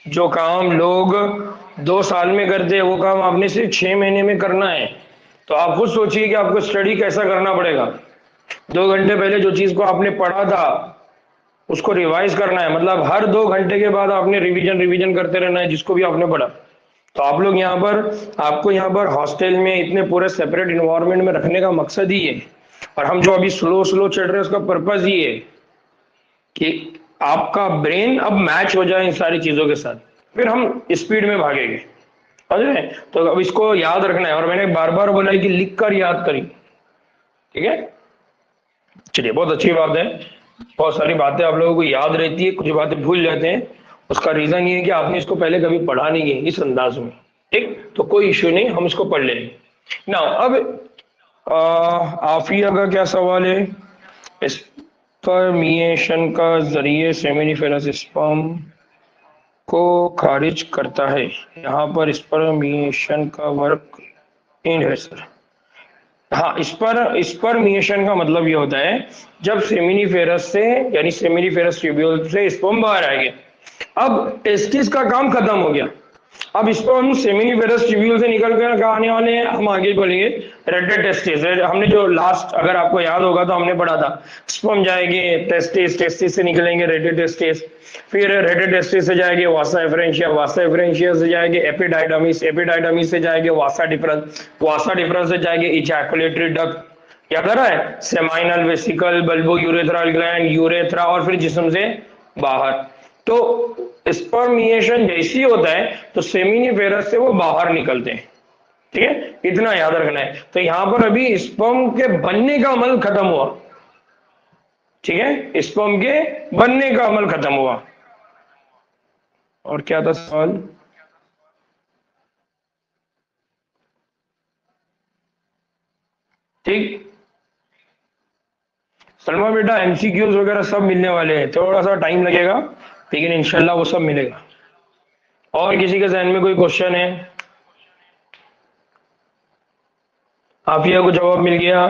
जो काम लोग 2 साल में करते हैं वो काम आपने सिर्फ 6 महीने में करना है। तो आप खुद सोचिए कि आपको स्टडी कैसा करना पड़ेगा। 2 घंटे पहले जो चीज को आपने पढ़ा था उसको रिवाइज करना है, मतलब हर 2 घंटे के बाद आपने रिवीजन करते रहना है जिसको भी आपने पढ़ा। तो आप लोग यहाँ पर, आपको यहाँ पर हॉस्टल में इतने पूरे सेपरेट इन्वायरमेंट में रखने का मकसद ही है, और हम जो अभी स्लो स्लो चल रहे हैं उसका पर्पज ही है कि आपका ब्रेन अब मैच हो जाए इन सारी चीजों के साथ, फिर हम स्पीड में भागेंगे, समझ रहे हैं। तो अब इसको याद रखना है, और मैंने बार बार बोला है कि लिख कर याद करिए, ठीक है। चलिए, बहुत अच्छी बात है। बहुत सारी बातें आप लोगों को याद रहती है, कुछ बातें भूल जाते हैं। उसका रीजन ये है कि आपने इसको पहले कभी पढ़ा नहीं है इस अंदाज में, ठीक। तो कोई इश्यू नहीं, हम इसको पढ़ लेंगे ना। अब आफिया का क्या सवाल है, स्पर्मिएशन का जरिए सेमिनिफेरस स्पर्म को खारिज करता है। यहाँ पर स्पर्मिएशन का वर्क इन है सर। हाँ, स्पर्मिएशन का मतलब ये होता है जब सेमिनिफेरस से यानी सेमिनिफेरस ट्यूब्यूल से स्पर्म बाहर आएंगे। अब टेस्टिस का काम खत्म हो गया। अब इसको हम सेमिनिफेरस ट्यूब्यूल से निकल कर कहाँ आने वाले हैं, हम आगे बोलेंगे रेटेड टेस्टिस। हमने जो लास्ट, अगर आपको याद होगा तो हमने पढ़ा था, स्पर्म जाएंगे टेस्टिस, टेस्टिस से निकलेंगे रेटेड टेस्टिस, फिर रेटेड टेस्टिस से जाएंगे वासा एफरेंशिया, वासा एफरेंशिया से जाएंगे एपिडाइडमिस, एपिडाइडमिस से जाएंगे वासा डिफरेंस, वासा डिफरेंस से जाएंगे इजैकुलेटरी डक्ट, याद आ रहा है, seminal vesicle, bulbo urethral gland, urethra, और फिर जिस्म से बाहर। तो स्पर्मिएशन जैसी होता है तो सेमिनिफेरस से वो बाहर निकलते हैं। ठीक है, इतना याद रखना है। तो यहां पर अभी स्पर्म के बनने का अमल खत्म हुआ। ठीक है, स्पर्म के बनने का अमल खत्म हुआ। और क्या था सवाल? ठीक, सलमा बेटा एमसीक्यूज वगैरह सब मिलने वाले हैं, थोड़ा सा टाइम लगेगा लेकिन इंशाल्लाह वो सब मिलेगा। और किसी के जहन में कोई क्वेश्चन है? आफिया को जवाब मिल गया?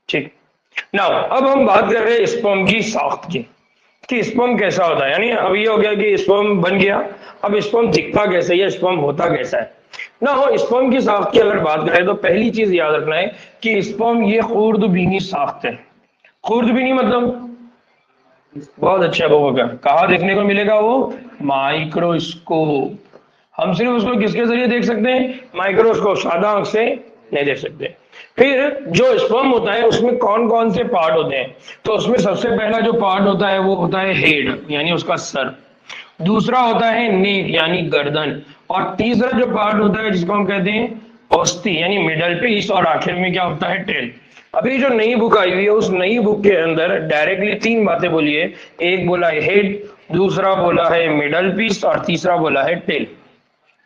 ठीक। नाउ अब हम बात कर रहे हैं स्पर्म की साख्त की, कि स्पर्म कैसा होता है। यानी अब ये हो गया कि स्पर्म बन गया, अब स्पर्म दिखता कैसे है, स्पर्म होता कैसा है ना। हो स्पर्म की साख्त की अगर बात करें तो पहली चीज याद रखना है कि स्पर्म ये खुर्दबीनी साख्त है। खुर्दबीनी मतलब बहुत अच्छा होगा, कहा देखने को मिलेगा वो, माइक्रोस्कोप। हम सिर्फ उसको किसके जरिए देख सकते हैं, माइक्रोस्कोप, सादा आंख से नहीं देख सकते। फिर जो स्पर्म होता है उसमें कौन कौन से पार्ट होते हैं, तो उसमें सबसे पहला जो पार्ट होता है वो होता है हेड यानी उसका सर, दूसरा होता है नेक यानी गर्दन, और तीसरा जो पार्ट होता है जिसको हम कहते हैं ओस्ती यानी मिडल पीस, और आखिर में क्या होता है, टेल। अभी जो नई बुक आई हुई है उस नई बुक के अंदर डायरेक्टली तीन बातें बोली है, एक बोला है हेड, दूसरा बोला है मिडल पीस, और तीसरा बोला है टेल।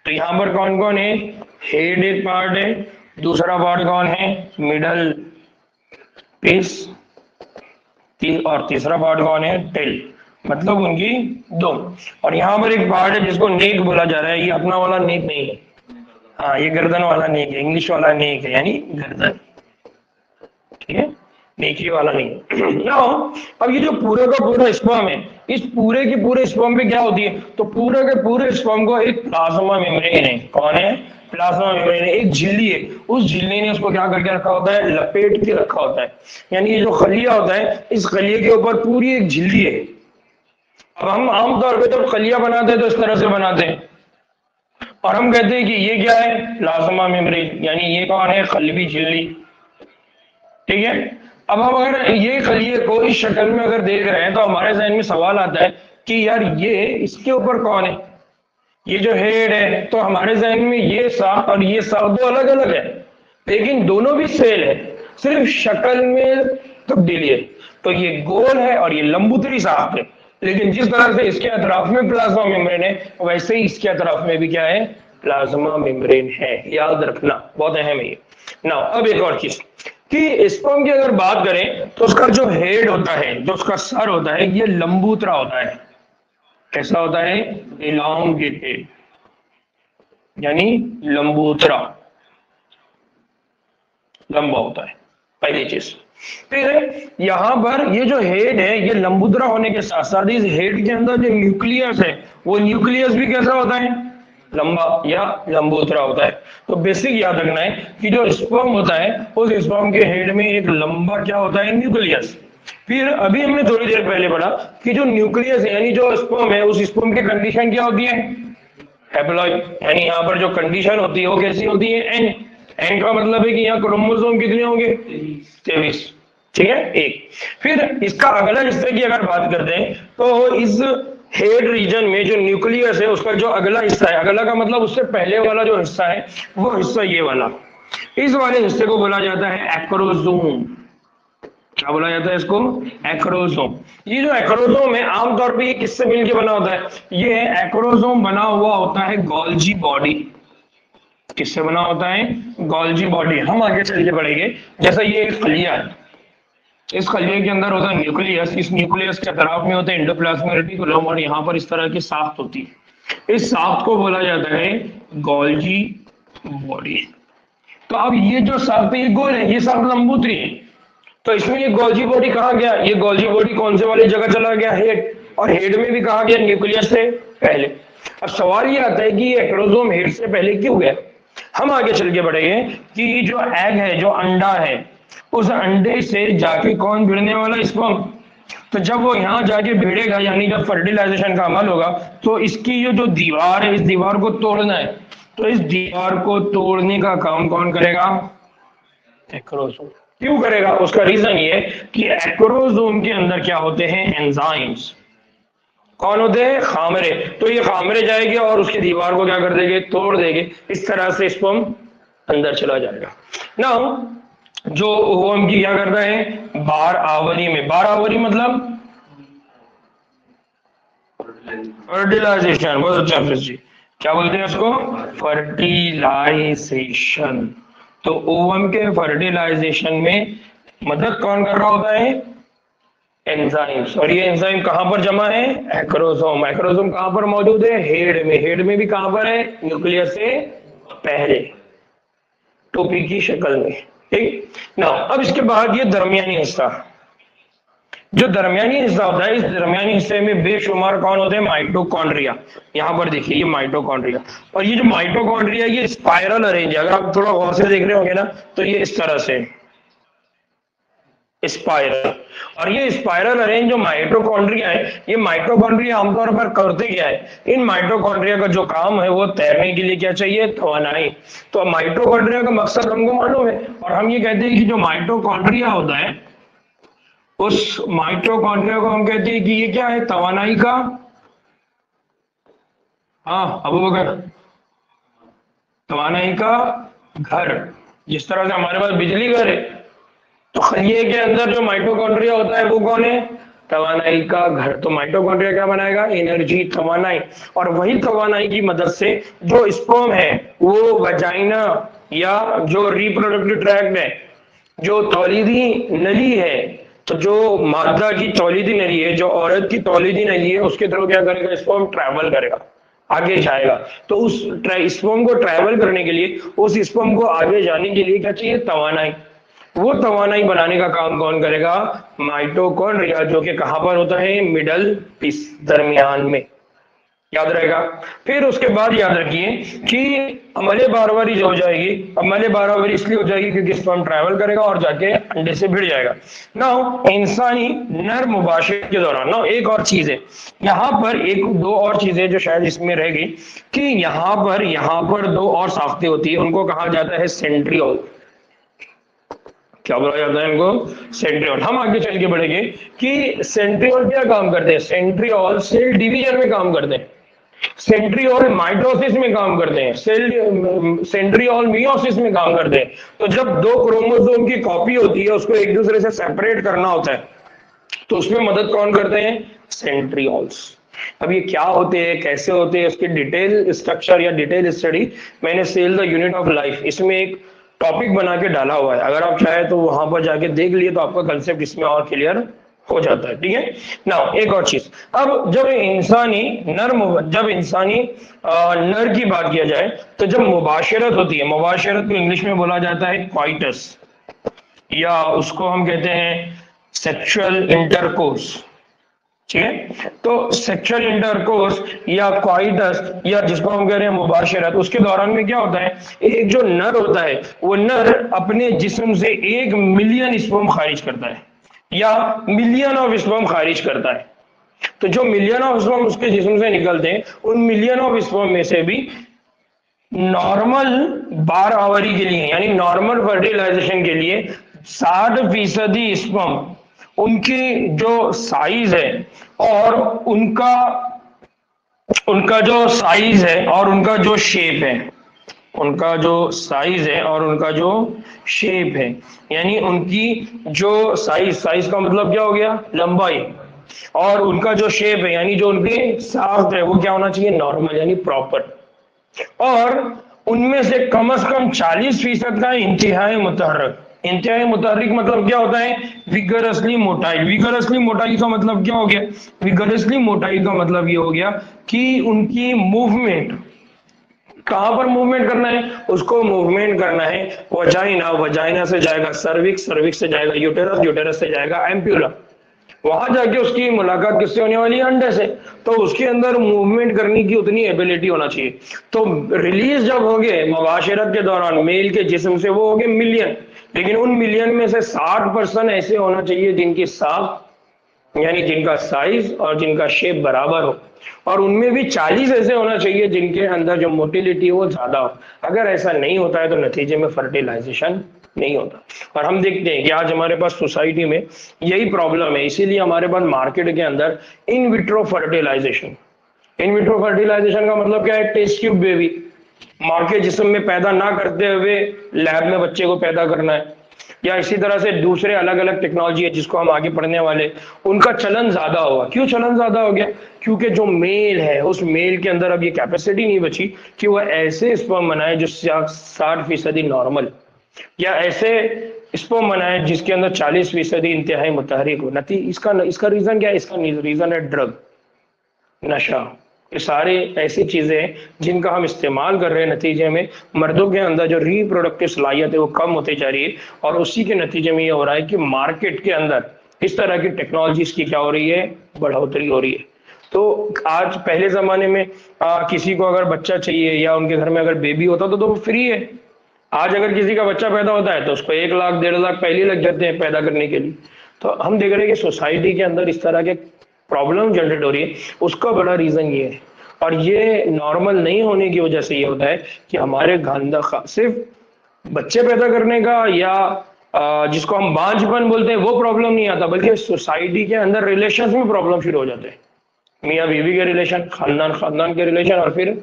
तो यहाँ पर कौन कौन है, हेड एक पार्ट है, दूसरा पार्ट कौन है, मिडल पीस, और तीसरा पार्ट कौन है, टेल। मतलब उनकी दो। और यहाँ पर एक पार्ट है जिसको नेक बोला जा रहा है, ये अपना वाला नेक नहीं है, हाँ ये गर्दन वाला नेक है, इंग्लिश वाला नेक है यानी गर्दन। ठीक है, नेकी वाला नहीं। नाउ अब ये जो पूरे का पूरा स्पर्म है, इस पूरे के पूरे स्पर्म पे क्या होती है, तो पूरे के पूरे स्पर्म को एक प्लाज्मा मेम्ब्रेन है, कौन है, प्लाज्मा मेम्ब्रेन है, एक झिल्ली है, उस झिल्ली ने उसको क्या करके रखा होता है, लपेट के रखा होता है। यानी ये जो खलिया होता है, इस खलिए के ऊपर पूरी एक झिल्ली है। अब हम आमतौर पर जब खलिया बनाते हैं तो इस तरह से बनाते हैं, और हम कहते हैं कि ये क्या है, प्लाज्मा मेम्ब्रेन, यानी ये कौन है, खलवी झिल्ली। ठीक है, अब हम अगर ये खलिए को इस शक्ल में अगर देख रहे हैं तो हमारे जहन में सवाल आता है कि यार ये इसके ऊपर कौन है, ये जो हेड है, तो हमारे जहन में ये साख और ये साख दो अलग अलग है, लेकिन दोनों भी सेल है, सिर्फ शक्ल में तब्दीली है। तो ये गोल है और ये लंबूतरी साख है, लेकिन जिस तरह से इसके अतराफ में प्लाज्मा मेम्ब्रेन है वैसे ही इसके अतराफ में भी क्या है, प्लाज्मा मेम्ब्रेन है। याद रखना, बहुत अहम है ये। ना अब एक और चीज कि स्पर्म की अगर बात करें तो उसका जो हेड होता है, जो उसका सर होता है, ये लंबूतरा होता है। कैसा होता है, इलांगेटेड यानी लंबूतरा, लंबा होता है, पहली चीज। फिर यहां पर ये जो हेड है ये लंबूतरा होने के साथ साथ इस हेड के अंदर जो न्यूक्लियस है वो न्यूक्लियस भी कैसा होता है, लंबा या लंबूतरा होता है। तो बेसिक याद रखना है कि जो स्पर्म होता है उस स्पर्म के हेड में एक लंबा क्या होता है, न्यूक्लियस। फिर अभी हमने थोड़ी देर पहले पढ़ा कि जो न्यूक्लियस है यानी जो स्पर्म है, उस स्पर्म की कंडीशन क्या होती है, हैप्लॉइड, यानी यहाँ पर जो कंडीशन होती है वो कैसी होती है, एन। एन का मतलब है कि यहाँ क्रोमोसोम कितने होंगे, 23। ठीक है, एक। फिर इसका अगला हिस्से की अगर बात करते हैं तो इस हेड रीजन में जो न्यूक्लियस है उसका जो अगला हिस्सा है, अगला का मतलब उससे पहले वाला जो हिस्सा है वो हिस्सा ये वाला, इस वाले हिस्से को बोला जाता है एक्रोसोम। क्या बोला जाता है इसको, एक्रोसोम। ये जो एक्रोसोम है आमतौर पे ये किससे मिलकर बना होता है, ये एक्रोसोम बना हुआ होता है गोल्जी बॉडी। किससे बना होता है, गोल्जी बॉडी। हम आगे चल के पढ़ेंगे, जैसा ये एक खलिया है, इस खलिए के अंदर होता है न्यूक्लियस, इस न्यूक्लियस के तरफ में होता है एंडोप्लाज्मिक रेटिकुलम, और यहाँ पर इस तरह की साख्त होती है। इस साफ्ट को बोला जाता है गोल्जी बॉडी। तो अब ये जो साफ्ट है ये गोल है, ये साफ्ट लंबूत्री है, तो इसमें ये गोल्जी बॉडी कहाँ गया? ये गोल्जी बॉडी कौन से वाली जगह चला गया? हेड। और हेड में भी कहाँ गया? न्यूक्लियस से पहले। अब सवाल ये आता है कि ये एक्रोसोम हेड से पहले क्यों गया? हम आगे चल के बढ़ेंगे कि जो एग है, जो अंडा है, उस अंडे से जाके कौन भिड़ने वाला? स्पर्म। तो जब वो यहाँ जाके भिड़ेगा, यानी जब फर्टिलाइजेशन का अमल होगा, तो इसकी ये जो दीवार है, इस दीवार को तोड़ना है। तो इस दीवार को तोड़ने का काम कौन करेगा? एक्रोसोम। क्यों करेगा? उसका रीजन ये कि एक्रोसोम के अंदर क्या होते हैं? एंजाइम्स। कौन होते हैं? खामरे। तो ये खामरे जाएंगे और उसकी दीवार को क्या कर देंगे? तोड़ देंगे। इस तरह से स्पर्म अंदर चला जाएगा। नाउ जो ओवम की क्या करता है? 12 आवरी में, 12 आवरी मतलब फर्टिलाइजेशन। बहुत अच्छा फिर जी, क्या बोलते हैं उसको? फर्टिलाइजेशन। तो ओवम के फर्टिलाइजेशन में मदद कौन कर रहा होता है? एंजाइम्स। और ये एंजाइम कहां पर जमा है? एक्रोसोम। एक्रोसोम कहां पर मौजूद है? हेड में। हेड में भी कहां पर है? न्यूक्लियस से पहले, टोपी की शक्ल में। ठीक ना। अब इसके बाद ये दरमियानी हिस्सा, जो दरमियानी हिस्सा होता है, इस दरमियानी हिस्से में बेशुमार कौन होते हैं? माइटोकॉन्ड्रिया। यहाँ पर देखिए ये माइटोकॉन्ड्रिया, और ये जो माइटोकॉन्ड्रिया ये स्पाइरल अरेंज है। अगर आप थोड़ा गौर से देख रहे होंगे ना, तो ये इस तरह से स्पाइरल। और ये स्पाइरल अरेंज जो माइटोकॉन्ड्रिया है, ये माइटोकॉन्ड्रिया आमतौर पर करते क्या है? इन माइटोकॉन्ड्रिया का जो काम है वो तैरने के लिए क्या चाहिए? तवानाई। तो माइटोकॉन्ड्रिया का मकसद हमको मालूम है, और हम ये कहते हैं कि जो माइटोकॉन्ड्रिया होता है, उस माइटोकॉन्ड्रिया को हम कहते हैं कि ये क्या है? तवानाई का, हाँ अबू बकर, तवानाई का घर। जिस तरह से हमारे पास बिजली घर है, तो खलिए के अंदर जो माइटोकॉन्ड्रिया होता है वो कौन है? तवानाई का घर। तो माइटोकॉन्ड्रिया क्या बनाएगा? एनर्जी, तवानाई। और वही तवानाई की मदद से जो स्पर्म है वो वजाइना या जो रिप्रोडक्टिव ट्रैक्ट है, जो तौलीदी नली है, तो जो मादा की तौलीदी नली है, जो औरत की तौलीदी नली है, उसके थ्रू क्या करेगा? स्पर्म ट्रैवल करेगा, आगे जाएगा। तो उस स्पर्म को ट्रैवल करने के लिए, उस स्पर्म को आगे जाने के लिए क्या चाहिए? तवानाई। वो तवानाई बनाने का काम कौन करेगा? माइटोकॉन्ड्रिया, जो कि कहां पर होता है? मिडल पीस, दरमियान में। याद रहेगा। फिर उसके बाद याद रखिए कि अमले बारवारी जो हो जाएगी, अमले बारवारी इसलिए हो जाएगी क्योंकि स्पर्म ट्रैवल करेगा और जाके अंडे से भिड़ जाएगा। नाउ इंसानी नर मुबाशरत के दौरान, नाउ एक और चीज है यहाँ पर, एक दो और चीजें जो शायद इसमें रह गई, कि यहाँ पर दो और साफ्तें होती है, उनको कहा जाता है सेंट्रियोल। क्या बोला जाता है इनको? सेंट्रियोल। हम आगे चल के बढ़ेंगे कि सेंट्रियोल क्या काम करते हैं। सेंट्रियोल सेल डिवीजन में काम करते हैं, सेंट्रियोल माइटोसिस में काम करते हैं, सेंट्रियोल मियोसिस में काम करते हैं। तो जब दो क्रोमोसोम की कॉपी होती है, उसको एक दूसरे से सेपरेट करना होता है, तो उसमें मदद कौन करते हैं? सेंट्रियोल्स। अब ये क्या होते हैं, कैसे होते हैं, उसकी डिटेल स्ट्रक्चर या डिटेल स्टडी मैंने cell the unit of life, इसमें एक टॉपिक बना के डाला हुआ है। अगर आप चाहे तो वहां पर जाके देख लिए तो आपका कंसेप्ट इसमें और क्लियर हो जाता है। ठीक है ना। एक और चीज, अब जब इंसानी नर की बात किया जाए, तो जब मुबाशरत होती है, मुबाशरत को इंग्लिश में बोला जाता है क्वाइटस, या उसको हम कहते हैं सेक्सुअल इंटरकोर्स। ठीक है। तो सेक्सुअल इंटरकोर्स या क्वाइटस, या जिसको हम कह रहे हैं मुबाशरत, उसके दौरान में क्या होता है? एक जो नर होता है, वो नर अपने जिस्म से 1 मिलियन स्पर्म खारिज करता है, या मिलियन ऑफ स्पर्म खारिज करता है। तो जो मिलियन ऑफ स्पर्म उसके जिस्म से निकलते हैं, उन मिलियन ऑफ स्पर्म में से भी नॉर्मल 12 आवरी के लिए, यानी नॉर्मल फर्टिलाइजेशन के लिए 60% स्पर्म, उनकी जो साइज है और उनका जो साइज है और उनका जो शेप है, उनका जो साइज है और उनका जो शेप है, यानी उनकी जो साइज का मतलब क्या हो गया? लंबाई। और उनका जो शेप है, यानी जो उनके साफ्ट है, वो क्या होना चाहिए? नॉर्मल, यानी प्रॉपर। और उनमें से कम 40% का इंतहाई मुतहर्रिक, इंतहाई मुतहर्रिक मतलब क्या होता है? Vigorously motile. विगरसली मोटाइल का मतलब क्या हो गया? विगरसली मोटाइल का मतलब ये हो गया कि उनकी मूवमेंट, कहां पर मूवमेंट करना है? उसको मूवमेंट करना है वजाइना, वजाइना से जाएगा सर्विक्स, सर्विक्स से जाएगा यूटेरस, यूटेरस से जाएगा एम्प्यूला, वहां जाके उसकी मुलाकात किससे होने वाली है? अंडे से। तो उसके अंदर मूवमेंट करने की उतनी एबिलिटी होना चाहिए। तो रिलीज जब हो गए मुबाशरत के दौरान मेल के जिस्म से, वो हो गए मिलियन, लेकिन उन मिलियन में से 60% ऐसे होना चाहिए जिनकी साख, यानी जिनका साइज और जिनका शेप बराबर हो, और उनमें भी 40 ऐसे होना चाहिए जिनके अंदर जो मोटिलिटी वो ज्यादा हो। अगर ऐसा नहीं होता है तो नतीजे में फर्टिलाइजेशन नहीं होता। और हम देखते हैं कि आज हमारे पास सोसाइटी में यही प्रॉब्लम है, इसीलिए हमारे पास मार्केट के अंदर in vitro fertilisation. In vitro fertilisation का मतलब क्या है? टेस्ट ट्यूब बेबी, माँ के जिस्म में पैदा ना करते हुए लैब में बच्चे को पैदा करना है, या इसी तरह से दूसरे अलग अलग टेक्नोलॉजी है जिसको हम आगे पढ़ने वाले, उनका चलन ज्यादा होगा। क्यों चलन ज्यादा हो गया? क्योंकि जो मेल है उस मेल के अंदर अब ये कैपेसिटी नहीं बची कि वह ऐसे स्पर्म बनाए जो 60% नॉर्मल, या ऐसे स्पर्म बनाए जिसके अंदर 40% इंतहाई मुतहरिक हो। इसका इसका रीजन क्या है? इसका रीजन है ड्रग, नशा। ये सारे ऐसी चीजें हैं जिनका हम इस्तेमाल कर रहे हैं, नतीजे में मर्दों के अंदर जो रिप्रोडक्टिव सलाहियत है वो कम होती जा रही है, और उसी के नतीजे में ये हो रहा है कि मार्केट के अंदर इस तरह की टेक्नोलॉजीज की क्या हो रही है? बढ़ोतरी हो रही है। तो आज, पहले जमाने में किसी को अगर बच्चा चाहिए या उनके घर में अगर बेबी होता तो वो फ्री है। आज अगर किसी का बच्चा पैदा होता है तो उसको 1 लाख 1.5 लाख पहले लग जाते हैं पैदा करने के लिए। तो हम देख रहे हैं कि सोसाइटी के अंदर इस तरह के प्रॉब्लम जनरेट हो रही है, उसका बड़ा रीजन ये है। और ये नॉर्मल नहीं होने की वजह से ये होता है कि हमारे सिर्फ बच्चे पैदा करने का या जिसको हम बांझपन बोलते हैं वो प्रॉब्लम नहीं आता, बल्कि सोसाइटी के अंदर रिलेशन में प्रॉब्लम शुरू हो जाते हैं। मियाँ बीवी के रिलेशन, खानदान खानदान के रिलेशन, और फिर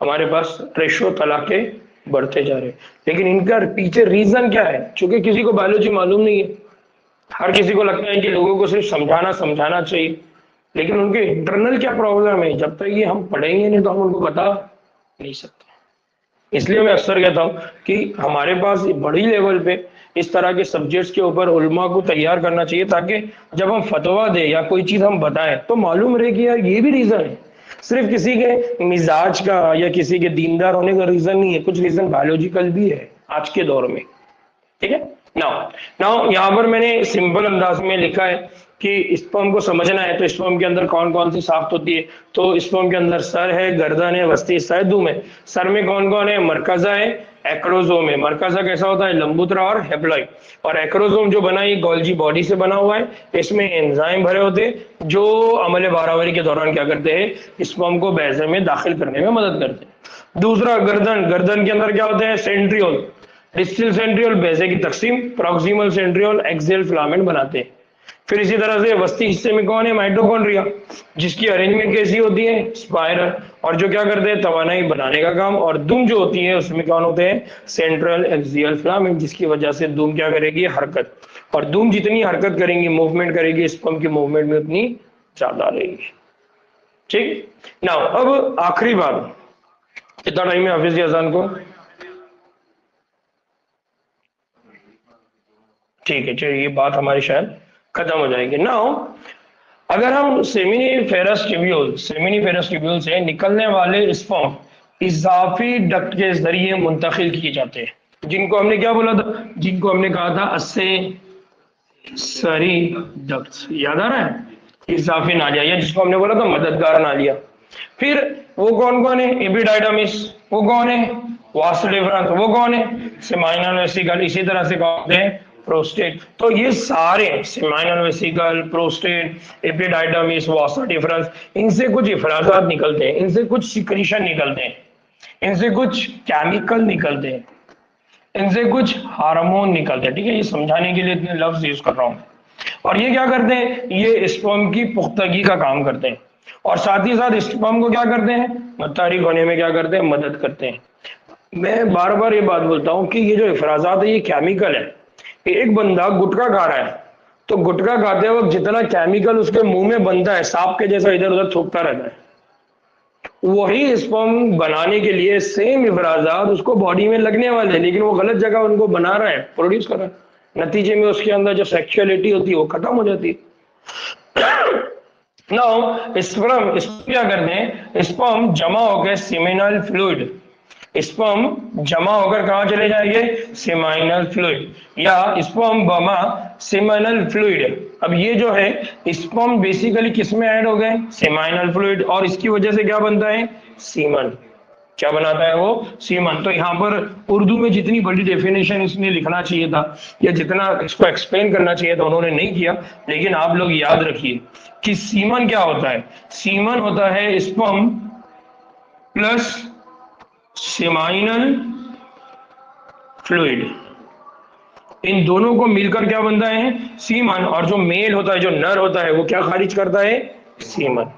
हमारे पास रेशो तलाके बढ़ते जा रहे हैं। लेकिन इनका पीछे रीजन क्या है? क्योंकि किसी को बायोलॉजी मालूम नहीं है, हर किसी को लगता है कि लोगों को सिर्फ समझाना समझाना चाहिए, लेकिन उनके इंटरनल क्या प्रॉब्लम है जब तक ये हम पढ़ेंगे नहीं तो हम उनको बता नहीं सकते। इसलिए मैं अक्सर कहता हूँ कि हमारे पास बड़ी लेवल पे इस तरह के सब्जेक्ट्स के ऊपर उलमा को तैयार करना चाहिए, ताकि जब हम फतवा दें या कोई चीज हम बताएं तो मालूम रहे कि यार ये भी रीजन है। सिर्फ किसी के मिजाज का या किसी के दीनदार होने का रीजन नहीं है, कुछ रीजन बायोलॉजिकल भी है आज के दौर में। ठीक है। नाउ नाउ यहाँ पर मैंने सिंपल अंदाज में लिखा है कि स्पर्म को समझना है तो स्पर्म के अंदर कौन कौन सी साख्त होती है। तो स्पर्म के अंदर सर है, गर्दन है, वस्ती हिस्सा है, दुम है। सर में कौन कौन है? मरकजा है, एक्रोजोम है। मरकजा कैसा होता है? लंबूतरा और हेप्लॉइड। और एक्रोजोम जो बना, ये गोल्जी बॉडी से बना हुआ है, इसमें एंजाइम भरे होते हैं जो अमल बारावरी के दौरान क्या करते हैं? स्पर्म को बैजे में दाखिल करने में मदद करते हैं। दूसरा गर्दन, गर्दन के अंदर क्या होते हैं? सेंट्रियोल, डिस्टल सेंट्रियोल बैजे की तकसीम, प्रॉक्सिमल सेंट्रियोल एक्सियल फिलामेंट बनाते हैं। फिर इसी तरह से वस्ती हिस्से में कौन है? माइटोकॉन्ड्रिया, जिसकी अरेंजमेंट कैसी होती है? स्पाइरल, और जो क्या करते हैं? तवानाई बनाने का काम। और दुम जो होती है उसमें कौन होते हैं? सेंट्रल एक्सियल फिलामेंट, जिसकी वजह से दुम क्या करेगी? हरकत। और दुम जितनी हरकत करेंगी, मूवमेंट करेगी, स्पर्म की मूवमेंट में उतनी ज्यादा रहेगी। ठीक। नाउ अब आखिरी बात, कितना टाइम है हाफिज अजान को? ठीक है, चलिए ये बात हमारी शायद खत्म हो जाएगी। नाउ अगर हम सेमिनिफेरस ट्यूब्यूल, सेमिनिफेरस ट्यूब्यूल से निकलने वाले स्पर्म इजाफी डक्ट के जरिए मुंतकिल किए जाते हैं, जिनको हमने क्या बोला था? जिनको हमने कहा था अस्से सरी डक्ट्स, याद आ रहा है? इजाफी नालियां, या जिसको हमने बोला था मददगार नालियां। फिर वो कौन कौन है? एपिडाइडमिस, वो कौन है? वास डिफरेंस, वो कौन है? Seminal vesicle. इसी तरह से कौन है? प्रोस्टेट। तो ये सारे सेमाइनल वेसिकल, प्रोस्टेट, एपिडाइडमिस, वासा डिफरेंस, इनसे कुछ इफराजात निकलते हैं, इनसे कुछ सिक्रीशन निकलते हैं, इनसे कुछ केमिकल निकलते हैं, इनसे कुछ हार्मोन निकलते हैं। ठीक है, ये समझाने के लिए इतने लफ्ज यूज कर रहा हूं। और ये क्या करते हैं? ये स्पर्म की पुख्तगी का काम करते हैं, और साथ ही साथ स्पर्म को क्या करते हैं? मुतहरिक होने में क्या करते हैं? मदद करते हैं। मैं बार बार ये बात बोलता हूँ कि ये जो इफराजात है ये केमिकल है। एक बंदा गुटखा खा रहा है तो गुटखा खाते वक्त जितना केमिकल उसके मुंह में बनता है, सांप के जैसा इधर उधर थूकता रहता है, वही स्पर्म बनाने के लिए सेम इफराजात उसको बॉडी में लगने वाले हैं, लेकिन वो गलत जगह उनको बना रहा है, प्रोड्यूस कर रहा है। नतीजे में उसके अंदर जो सेक्सुअलिटी होती है वो खत्म हो जाती है। नाउ स्पर्म, इसको क्या करते हैं, स्पर्म जमा होकर सीमेनल फ्लूइड, स्पर्म जमा होकर कहां चले जाएंगे, सेमाइनल फ्लूइड, या स्पर्म बमा सेमाइनल फ्लूइड। अब ये जो है स्पर्म बेसिकली किस में ऐड हो गए, सेमाइनल फ्लूइड, और इसकी वजह से क्या बनता है, सीमन। क्या बनाता है वो, सीमन। तो यहाँ पर उर्दू में जितनी बड़ी डेफिनेशन इसमें लिखना चाहिए था या जितना इसको एक्सप्लेन करना चाहिए था उन्होंने नहीं किया, लेकिन आप लोग याद रखिए कि सीमन क्या होता है। सीमन होता है स्पर्म प्लस सेमाइनल फ्लूइड, इन दोनों को मिलकर क्या बनता है, सीमन। और जो मेल होता है, जो नर होता है, वो क्या खारिज करता है, सीमन।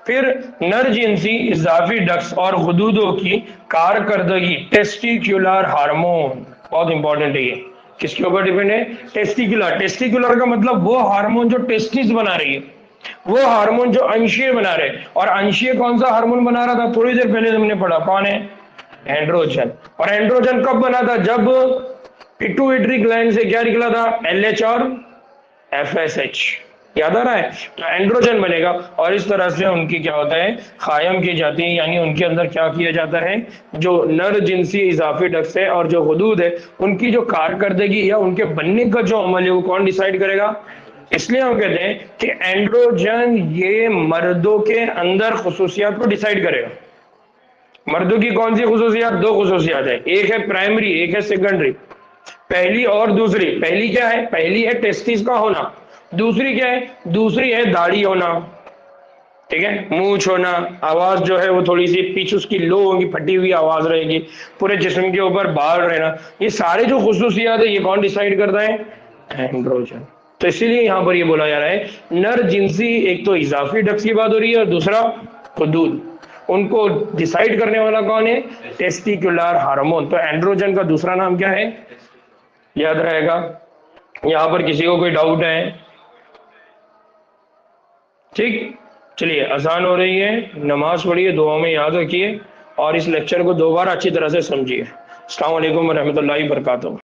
फिर नर जिनसी इजाफी डक्स और गुदूदों की कारकर्दगी टेस्टिक्युलर हार्मोन, बहुत इंपॉर्टेंट है ये, किसके ऊपर डिपेंड है, टेस्टिकुलर। टेस्टिकुलर का मतलब वो हार्मोन जो टेस्टिस बना रही है, वो हार्मोन जो अंशीय बना रहे। और अंशीय कौन सा हार्मोन बना रहा था, थोड़ी देर पहले हमने पढ़ा, कौन है, एंड्रोजन। और एंड्रोजन कब बना था, जब पिट्यूटरी ग्लैंड से क्या निकला था, LH और FSH, याद आ रहा है, तो एंड्रोजन बनेगा। और इस तरह से उनकी क्या होता है, कायम की जाती है, यानी उनके अंदर क्या किया जाता है, जो नर जिनसी इजाफी डक्स है और जो हुदूद है, उनकी जो कारकर्दगी या उनके बनने का जो अमल है वो कौन डिसाइड करेगा। इसलिए हम कहते हैं कि एंड्रोजन ये मर्दों के अंदर खुसूसियात को डिसाइड करेगा। मर्दों की कौन सी खुसूसियात, दो खुसूसियात है, एक है प्राइमरी, एक है सेकेंडरी। पहली और दूसरी, पहली क्या है, पहली है टेस्टिस का होना, दूसरी क्या है, दूसरी है दाढ़ी होना, ठीक है, मूंछ होना, आवाज जो है वो थोड़ी सी पिच उसकी लो होगी, फटी हुई आवाज रहेगी, पूरे जिस्म के ऊपर बाल रहना, ये सारे जो खुसूसियात है ये कौन डिसाइड करता है, एंड्रोजन। तो इसीलिए यहां पर ये बोला जा रहा है नर जिनसी, एक तो इजाफी डक्स की बात हो रही है और दूसरा हुदूद, उनको डिसाइड करने वाला कौन है, टेस्टिकुलर हार्मोन। तो एंड्रोजन का दूसरा नाम क्या है, याद रहेगा। यहां पर किसी को कोई डाउट है, ठीक, चलिए अजान हो रही है, नमाज पढ़िए, दुआ में याद रखिए और इस लेक्चर को 2 बार अच्छी तरह से समझिए। अस्सलाम वालेकुम व रहमतुल्लाहि व बरकातहू।